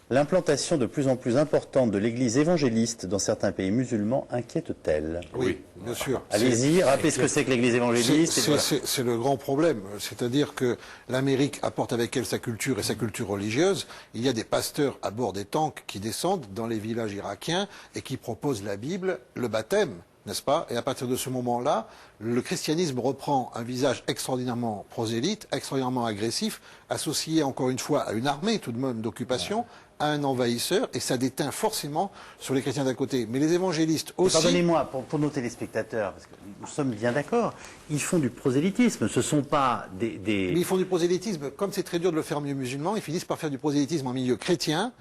L'implantation de plus en plus importante de l'église évangéliste dans certains pays musulmans inquiète-t-elle? Oui, bien sûr. Allez-y, rappelez ce que c'est que l'église évangéliste. C'est le grand problème. C'est-à-dire que l'Amérique apporte avec elle sa culture et sa culture religieuse. Il y a des pasteurs à bord des tanks qui descendent dans les villages irakiens et qui proposent la Bible, le baptême, n'est-ce pas? Et à partir de ce moment-là, le christianisme reprend un visage extraordinairement prosélyte, extraordinairement agressif, associé encore une fois à une armée tout de même d'occupation, à un envahisseur, et ça déteint forcément sur les chrétiens d'à côté. Mais les évangélistes aussi... Pardonnez-moi, pour nos téléspectateurs, parce que nous sommes bien d'accord, ils font du prosélytisme, ce ne sont pas des... Mais ils font du prosélytisme, comme c'est très dur de le faire en milieu musulman, ils finissent par faire du prosélytisme en milieu chrétien,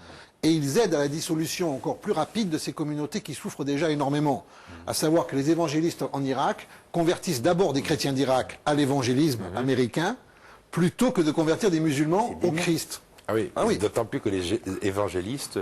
et ils aident à la dissolution encore plus rapide de ces communautés qui souffrent déjà énormément. À savoir que les évangélistes en Irak convertissent d'abord des chrétiens d'Irak à l'évangélisme américain, plutôt que de convertir des musulmans au Christ. Ah oui, d'autant plus que les évangélistes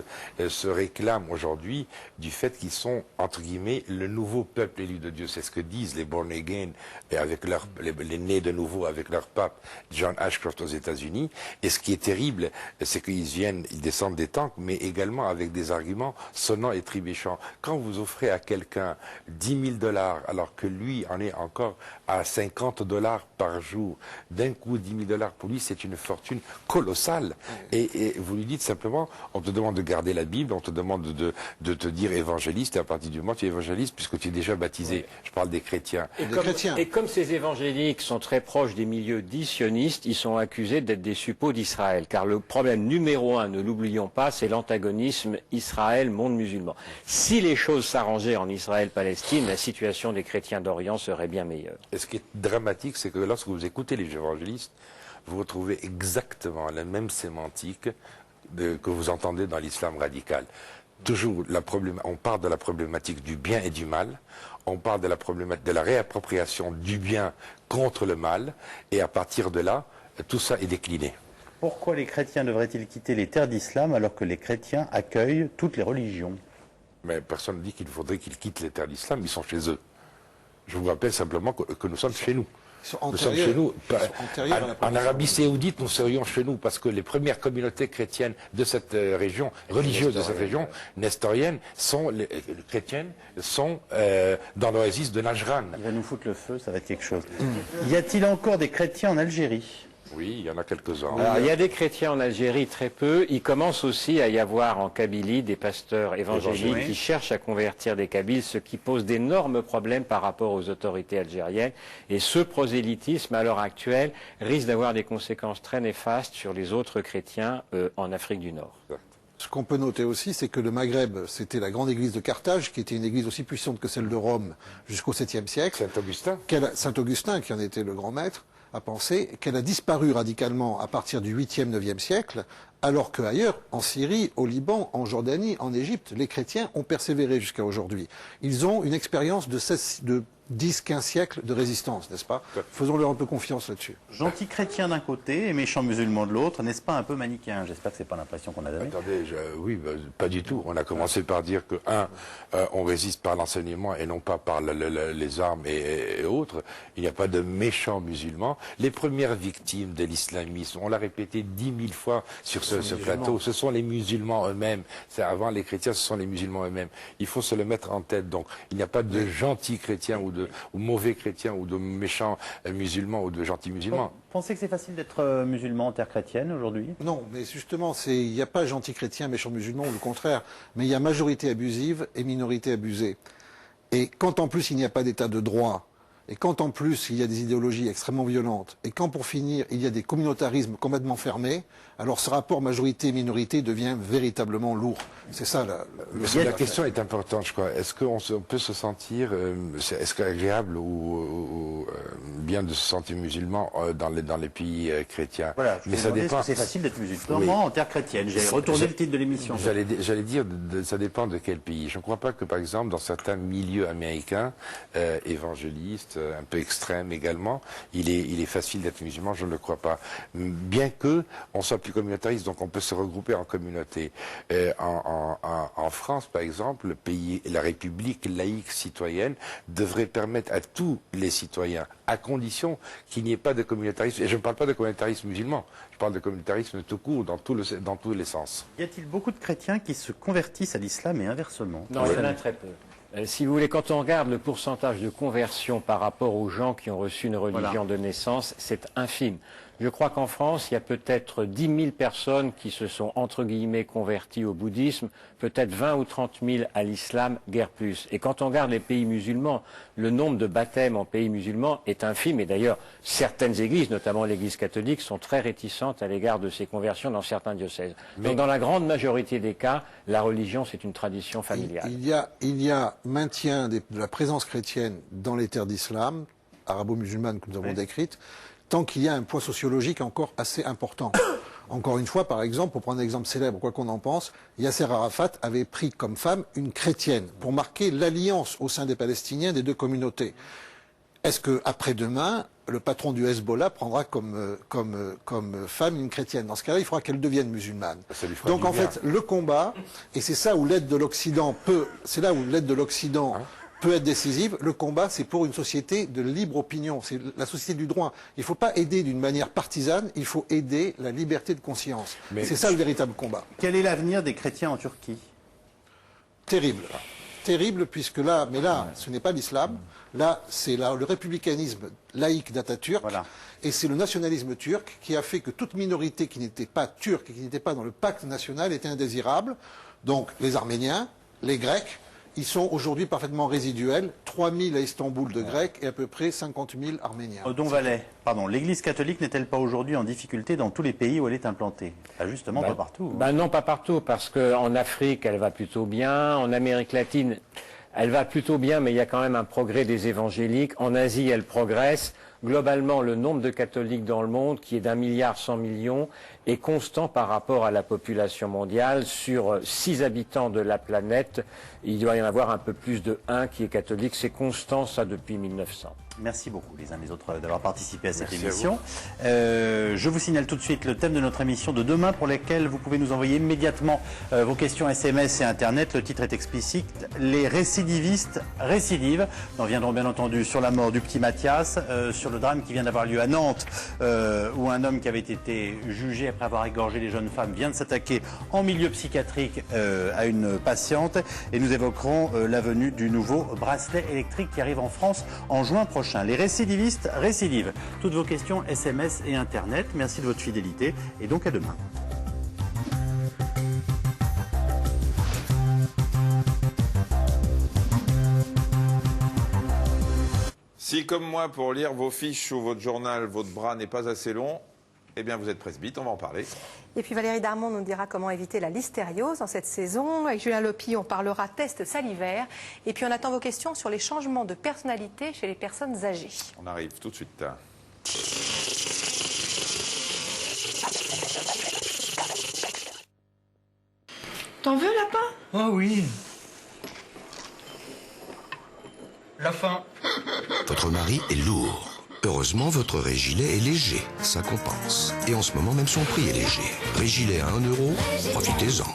se réclament aujourd'hui du fait qu'ils sont, entre guillemets, le nouveau peuple élu de Dieu. C'est ce que disent les born again, et avec les nés de nouveau avec leur pape, John Ashcroft aux États-Unis. Et ce qui est terrible, c'est qu'ils descendent des tanks, mais également avec des arguments sonnants et trébuchants. Quand vous offrez à quelqu'un 10 000 $, alors que lui en est encore à 50 $ par jour, d'un coup 10 000 $ pour lui, c'est une fortune colossale. Et vous lui dites simplement, on te demande de garder la Bible, on te demande de te dire évangéliste, et à partir du moment où tu es évangéliste, puisque tu es déjà baptisé. Je parle des chrétiens. Et comme ces évangéliques sont très proches des milieux dits sionistes, ils sont accusés d'être des suppôts d'Israël. Car le problème numéro un, ne l'oublions pas, c'est l'antagonisme Israël-monde musulman. Si les choses s'arrangeaient en Israël-Palestine, la situation des chrétiens d'Orient serait bien meilleure. Et ce qui est dramatique, c'est que lorsque vous écoutez les évangélistes, vous retrouvez exactement la même sémantique que vous entendez dans l'islam radical. Toujours, on parle de la problématique du bien et du mal, on parle de la problématique de la réappropriation du bien contre le mal, et à partir de là, tout ça est décliné. Pourquoi les chrétiens devraient-ils quitter les terres d'islam alors que les chrétiens accueillent toutes les religions? Mais personne ne dit qu'il faudrait qu'ils quittent les terres d'islam, ils sont chez eux. Je vous rappelle simplement que nous sommes chez nous. Nous sommes chez nous. En Arabie Saoudite, nous serions chez nous parce que les premières communautés chrétiennes de cette région, religieuses de cette région, nestorienne, chrétiennes, sont dans l'oasis de Najran. Il va nous foutre le feu, ça va être quelque chose. Y a-t-il encore des chrétiens en Algérie? Oui, il y en a quelques-uns. Alors, il y a des chrétiens en Algérie, très peu. Il commence aussi à y avoir en Kabylie des pasteurs évangéliques qui cherchent à convertir des Kabyles, ce qui pose d'énormes problèmes par rapport aux autorités algériennes. Et ce prosélytisme, à l'heure actuelle, risque d'avoir des conséquences très néfastes sur les autres chrétiens en Afrique du Nord. Ce qu'on peut noter aussi, c'est que le Maghreb, c'était la grande église de Carthage, qui était une église aussi puissante que celle de Rome jusqu'au 7e siècle. Saint-Augustin, qui en était le grand maître, a pensé qu'elle a disparu radicalement à partir du 8e, 9e siècle, alors qu'ailleurs, en Syrie, au Liban, en Jordanie, en Égypte, les chrétiens ont persévéré jusqu'à aujourd'hui. Ils ont une expérience de 10-15 siècles de résistance, n'est-ce pas? Faisons-leur un peu confiance là-dessus. Gentil chrétien d'un côté et méchant musulman de l'autre, n'est-ce pas un peu manichéen? J'espère que c'est pas l'impression qu'on a donnée. Attendez, oui, pas du tout. On a commencé par dire que, on résiste par l'enseignement et non pas par les armes et autres. Il n'y a pas de méchants musulmans. Les premières victimes de l'islamisme, on l'a répété 10 000 fois sur ce plateau, ce sont les musulmans eux-mêmes. Avant les chrétiens, ce sont les musulmans eux-mêmes. Il faut se le mettre en tête. Donc, il n'y a pas de gentils chrétiens ou mauvais chrétiens ou de méchants musulmans ou de gentils musulmans. Vous pensez que c'est facile d'être musulman en terre chrétienne aujourd'hui? Non, mais justement, il n'y a pas gentils chrétiens, méchants musulmans, ou le contraire. Mais il y a majorité abusive et minorité abusée. Et quand en plus il n'y a pas d'état de droit, et quand en plus il y a des idéologies extrêmement violentes, et quand pour finir il y a des communautarismes complètement fermés, alors ce rapport majorité-minorité devient véritablement lourd. C'est ça la question est importante, je crois. Est-ce qu'on peut se sentir, est-ce qu'agréable ou bien de se sentir musulman dans les pays chrétiens? Voilà, mais ça dépend. C'est facile d'être musulman en terre chrétienne. J'ai retourné le titre de l'émission. J'allais dire, ça dépend de quel pays. Je ne crois pas que, par exemple, dans certains milieux américains, évangélistes, un peu extrêmes également, il est facile d'être musulman. Je ne le crois pas. Bien que on soit plus communautariste, donc on peut se regrouper en communauté. En France, par exemple, le pays, la République laïque citoyenne devrait permettre à tous les citoyens, à condition qu'il n'y ait pas de communautarisme. Et je ne parle pas de communautarisme musulman, je parle de communautarisme tout court, dans tous les sens. Y a-t-il beaucoup de chrétiens qui se convertissent à l'islam et inversement? Non, il y en a très peu. Si vous voulez, quand on regarde le pourcentage de conversion par rapport aux gens qui ont reçu une religion de naissance, c'est infime. Je crois qu'en France, il y a peut-être 10 000 personnes qui se sont, entre guillemets, converties au bouddhisme, peut-être 20 ou 30 000 à l'islam, guère plus. Et quand on regarde les pays musulmans, le nombre de baptêmes en pays musulmans est infime. Et d'ailleurs, certaines églises, notamment l'église catholique, sont très réticentes à l'égard de ces conversions dans certains diocèses. Donc dans la grande majorité des cas, la religion, c'est une tradition familiale. Il y a maintien de la présence chrétienne dans les terres d'islam, arabo-musulmanes que nous avons décrites, tant qu'il y a un poids sociologique encore assez important. Encore une fois, par exemple, pour prendre un exemple célèbre, quoi qu'on en pense, Yasser Arafat avait pris comme femme une chrétienne pour marquer l'alliance au sein des Palestiniens des deux communautés. Est-ce que après-demain, le patron du Hezbollah prendra comme femme une chrétienne? Dans ce cas-là, il faudra qu'elle devienne musulmane. Donc en fait, le combat, et c'est ça où l'aide de l'Occident peut être décisive. Le combat, c'est pour une société de libre opinion, c'est la société du droit. Il ne faut pas aider d'une manière partisane, il faut aider la liberté de conscience. C'est ça le véritable combat. Quel est l'avenir des chrétiens en Turquie? Terrible. terrible puisque là, ce n'est pas l'islam, là, c'est le républicanisme laïque d'Atatürk, et c'est le nationalisme turc qui a fait que toute minorité qui n'était pas turque et qui n'était pas dans le pacte national était indésirable. Donc les Arméniens, les Grecs, ils sont aujourd'hui parfaitement résiduels. 3000 à Istanbul de Grecs et à peu près 50 000 Arméniens. Odon Vallet, pardon, l'Église catholique n'est-elle pas aujourd'hui en difficulté dans tous les pays où elle est implantée? Justement, pas partout. Non, pas partout, parce qu'en Afrique, elle va plutôt bien. En Amérique latine, elle va plutôt bien, mais il y a quand même un progrès des évangéliques. En Asie, elle progresse. Globalement, le nombre de catholiques dans le monde, qui est d'1,1 milliard est constant par rapport à la population mondiale. Sur 6 habitants de la planète, il doit y en avoir un peu plus de 1 qui est catholique. C'est constant, ça, depuis 1900. Merci beaucoup les uns les autres d'avoir participé à cette émission. Je vous signale tout de suite le thème de notre émission de demain pour lequel vous pouvez nous envoyer immédiatement vos questions SMS et Internet. Le titre est explicite, les récidivistes récidivent. Nous reviendrons bien entendu sur la mort du petit Mathias, sur le drame qui vient d'avoir lieu à Nantes, où un homme qui avait été jugé après avoir égorgé les jeunes femmes vient de s'attaquer en milieu psychiatrique à une patiente. Et nous évoquerons la venue du nouveau bracelet électrique qui arrive en France en juin prochain. Les récidivistes récidivent. Toutes vos questions SMS et Internet. Merci de votre fidélité et donc à demain. Si, comme moi, pour lire vos fiches ou votre journal, votre bras n'est pas assez long, eh bien, vous êtes presbyte, on va en parler. Et puis Valérie Darmon nous dira comment éviter la listériose en cette saison. Avec Julien Lopi, on parlera test salivaire. Et puis on attend vos questions sur les changements de personnalité chez les personnes âgées. On arrive tout de suite. T'en veux, lapin? Oh oui. La faim. Votre mari est lourd. Heureusement, votre Régilet est léger. Ça compense. Et en ce moment, même son prix est léger. Régilet à 1 €, profitez-en.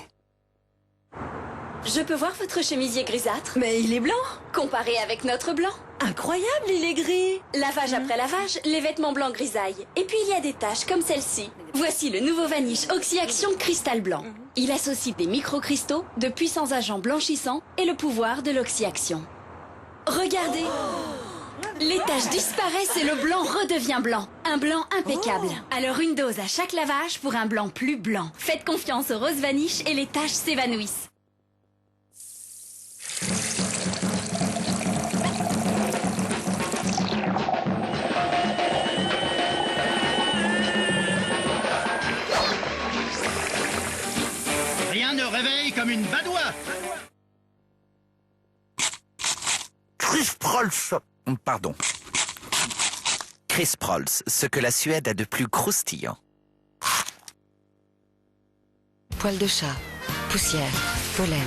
Je peux voir votre chemisier grisâtre? Mais il est blanc. Comparé avec notre blanc. Incroyable, il est gris. Lavage après lavage, les vêtements blancs grisaillent. Et puis il y a des taches comme celle-ci. Voici le nouveau Vanish Oxy-Action Cristal Blanc. Il associe des micro-cristaux, de puissants agents blanchissants et le pouvoir de l'Oxy-Action. Regardez. Les taches disparaissent et le blanc redevient blanc. Un blanc impeccable. Alors une dose à chaque lavage pour un blanc plus blanc. Faites confiance au rose Vanish et les taches s'évanouissent. Rien ne réveille comme une badoie. Chris Prols. Pardon. Chris Prols, ce que la Suède a de plus croustillant. Poils de chat, poussière, pollen.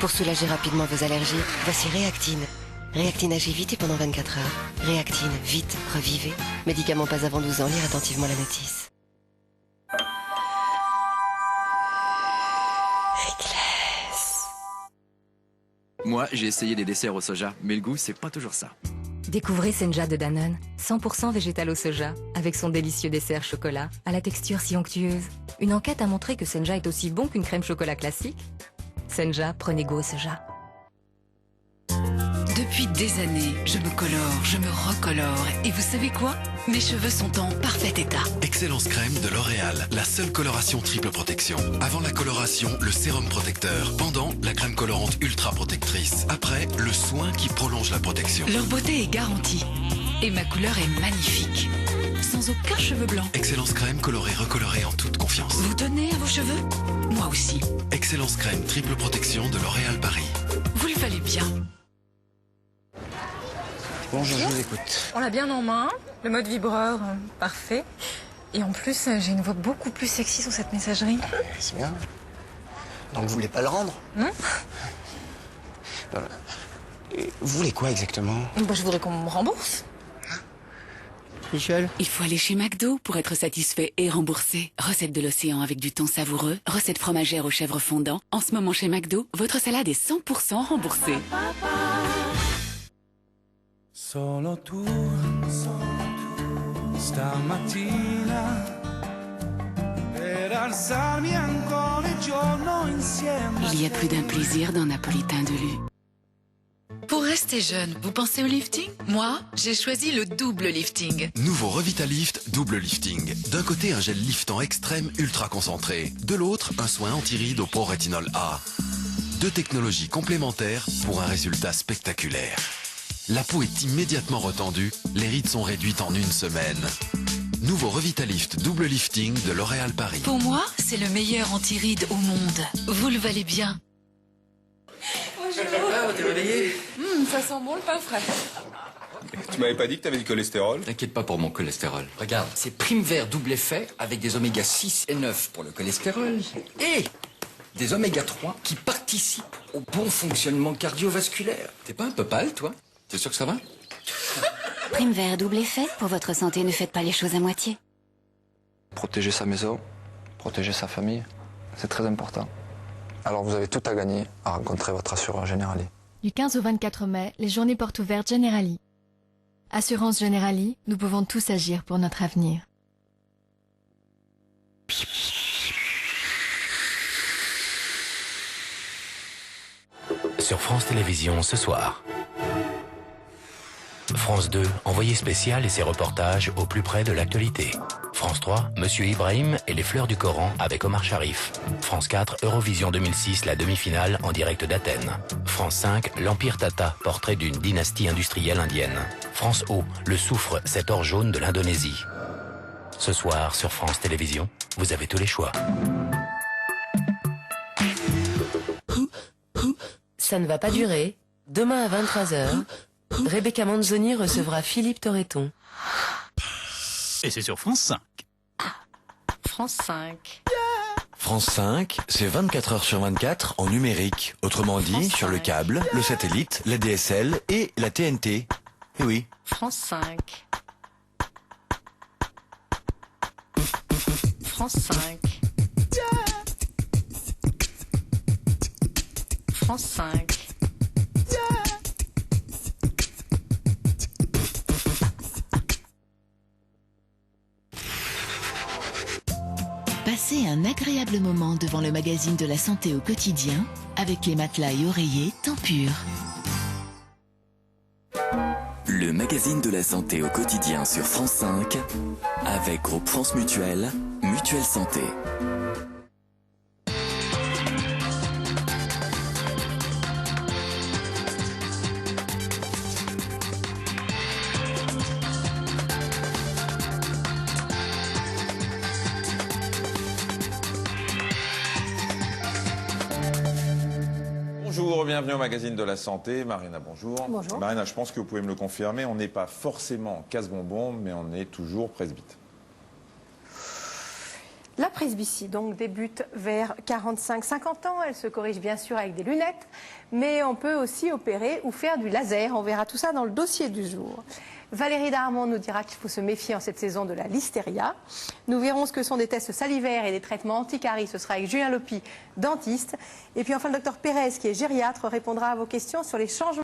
Pour soulager rapidement vos allergies, voici Réactine. Réactine agit vite et pendant 24 heures. Réactine, vite, revivez. Médicament pas avant 12 ans, lire attentivement la notice. Moi, j'ai essayé des desserts au soja, mais le goût, c'est pas toujours ça. Découvrez Senja de Danone, 100% végétal au soja, avec son délicieux dessert chocolat, à la texture si onctueuse. Une enquête a montré que Senja est aussi bon qu'une crème chocolat classique. Senja, prenez goût au soja. Depuis des années, je me colore, je me recolore. Et vous savez quoi? Mes cheveux sont en parfait état. Excellence crème de L'Oréal, la seule coloration triple protection. Avant la coloration, le sérum protecteur. Pendant, la crème colorante ultra protectrice. Après, le soin qui prolonge la protection. Leur beauté est garantie. Et ma couleur est magnifique. Sans aucun cheveu blanc. Excellence crème colorée, recolorée en toute confiance. Vous tenez à vos cheveux? Moi aussi. Excellence crème triple protection de L'Oréal Paris. Vous le valez bien. Bonjour, je vous écoute. On l'a bien en main, le mode vibreur, parfait. Et en plus, j'ai une voix beaucoup plus sexy sur cette messagerie. C'est bien. Donc vous voulez pas le rendre? Non. Vous voulez quoi exactement? Je voudrais qu'on me rembourse. Michel? Il faut aller chez McDo pour être satisfait et remboursé. Recette de l'océan avec du thon savoureux, recette fromagère aux chèvres fondant. En ce moment chez McDo, votre salade est 100% remboursée. Solo tu, stamattina, per alzarmi ancora il giorno insieme. Il y a plus d'un plaisir dans Napolitain de Lu. rester jeune, vous pensez au lifting? Moi, j'ai choisi le double lifting. Nouveau Revitalift double lifting. D'un côté, un gel liftant extrême ultra concentré. De l'autre, un soin anti-rides au pro-rétinol A. Deux technologies complémentaires pour un résultat spectaculaire. La peau est immédiatement retendue, les rides sont réduites en 1 semaine. Nouveau Revitalift double lifting de L'Oréal Paris. Pour moi, c'est le meilleur anti-rides au monde. Vous le valez bien. Bonjour. Ah, t'es réveillé? Ça sent bon le pain frais. Tu m'avais pas dit que t'avais du cholestérol? T'inquiète pas pour mon cholestérol. Regarde, c'est prime vert double effet avec des oméga 6 et 9 pour le cholestérol et des oméga 3 qui participent au bon fonctionnement cardiovasculaire. T'es pas un peu pâle, toi? T'es sûr que ça va? Prime vert double effet. Pour votre santé, ne faites pas les choses à moitié. Protéger sa maison, protéger sa famille, c'est très important. Alors vous avez tout à gagner à rencontrer votre assureur Generali. Du 15 au 24 mai, les journées portes ouvertes Generali. Assurance Generali, nous pouvons tous agir pour notre avenir. Sur France Télévisions ce soir. France 2, envoyé spécial et ses reportages au plus près de l'actualité. France 3, Monsieur Ibrahim et les fleurs du Coran avec Omar Sharif. France 4, Eurovision 2006, la demi-finale en direct d'Athènes. France 5, l'Empire Tata, portrait d'une dynastie industrielle indienne. France O, le soufre, cet or jaune de l'Indonésie. Ce soir, sur France Télévisions, vous avez tous les choix. Ça ne va pas durer. Demain à 23h, Rebecca Manzoni recevra Philippe Torreton. Et c'est sur France 5. France 5. France 5, c'est 24 heures sur 24 en numérique. Autrement dit, sur le câble, le satellite, la DSL et la TNT. Eh oui. France 5. France 5. France 5. Passez un agréable moment devant le magazine de la santé au quotidien avec les matelas et oreillers Tempur. Le magazine de la santé au quotidien sur France 5 avec Groupe France Mutuelle, Mutuelle Santé. Bonjour, bienvenue au magazine de la santé. Marina, bonjour. Bonjour. Marina, je pense que vous pouvez me le confirmer, on n'est pas forcément casse-bonbon, mais on est toujours presbyte. La presbytie donc débute vers 45-50 ans. Elle se corrige bien sûr avec des lunettes, mais on peut aussi opérer ou faire du laser. On verra tout ça dans le dossier du jour. Valérie Darmon nous dira qu'il faut se méfier en cette saison de la listeria. Nous verrons ce que sont des tests salivaires et des traitements anti-caries. Ce sera avec Julien Lopi, dentiste. Et puis enfin, le docteur Pérez, qui est gériatre, répondra à vos questions sur les changements.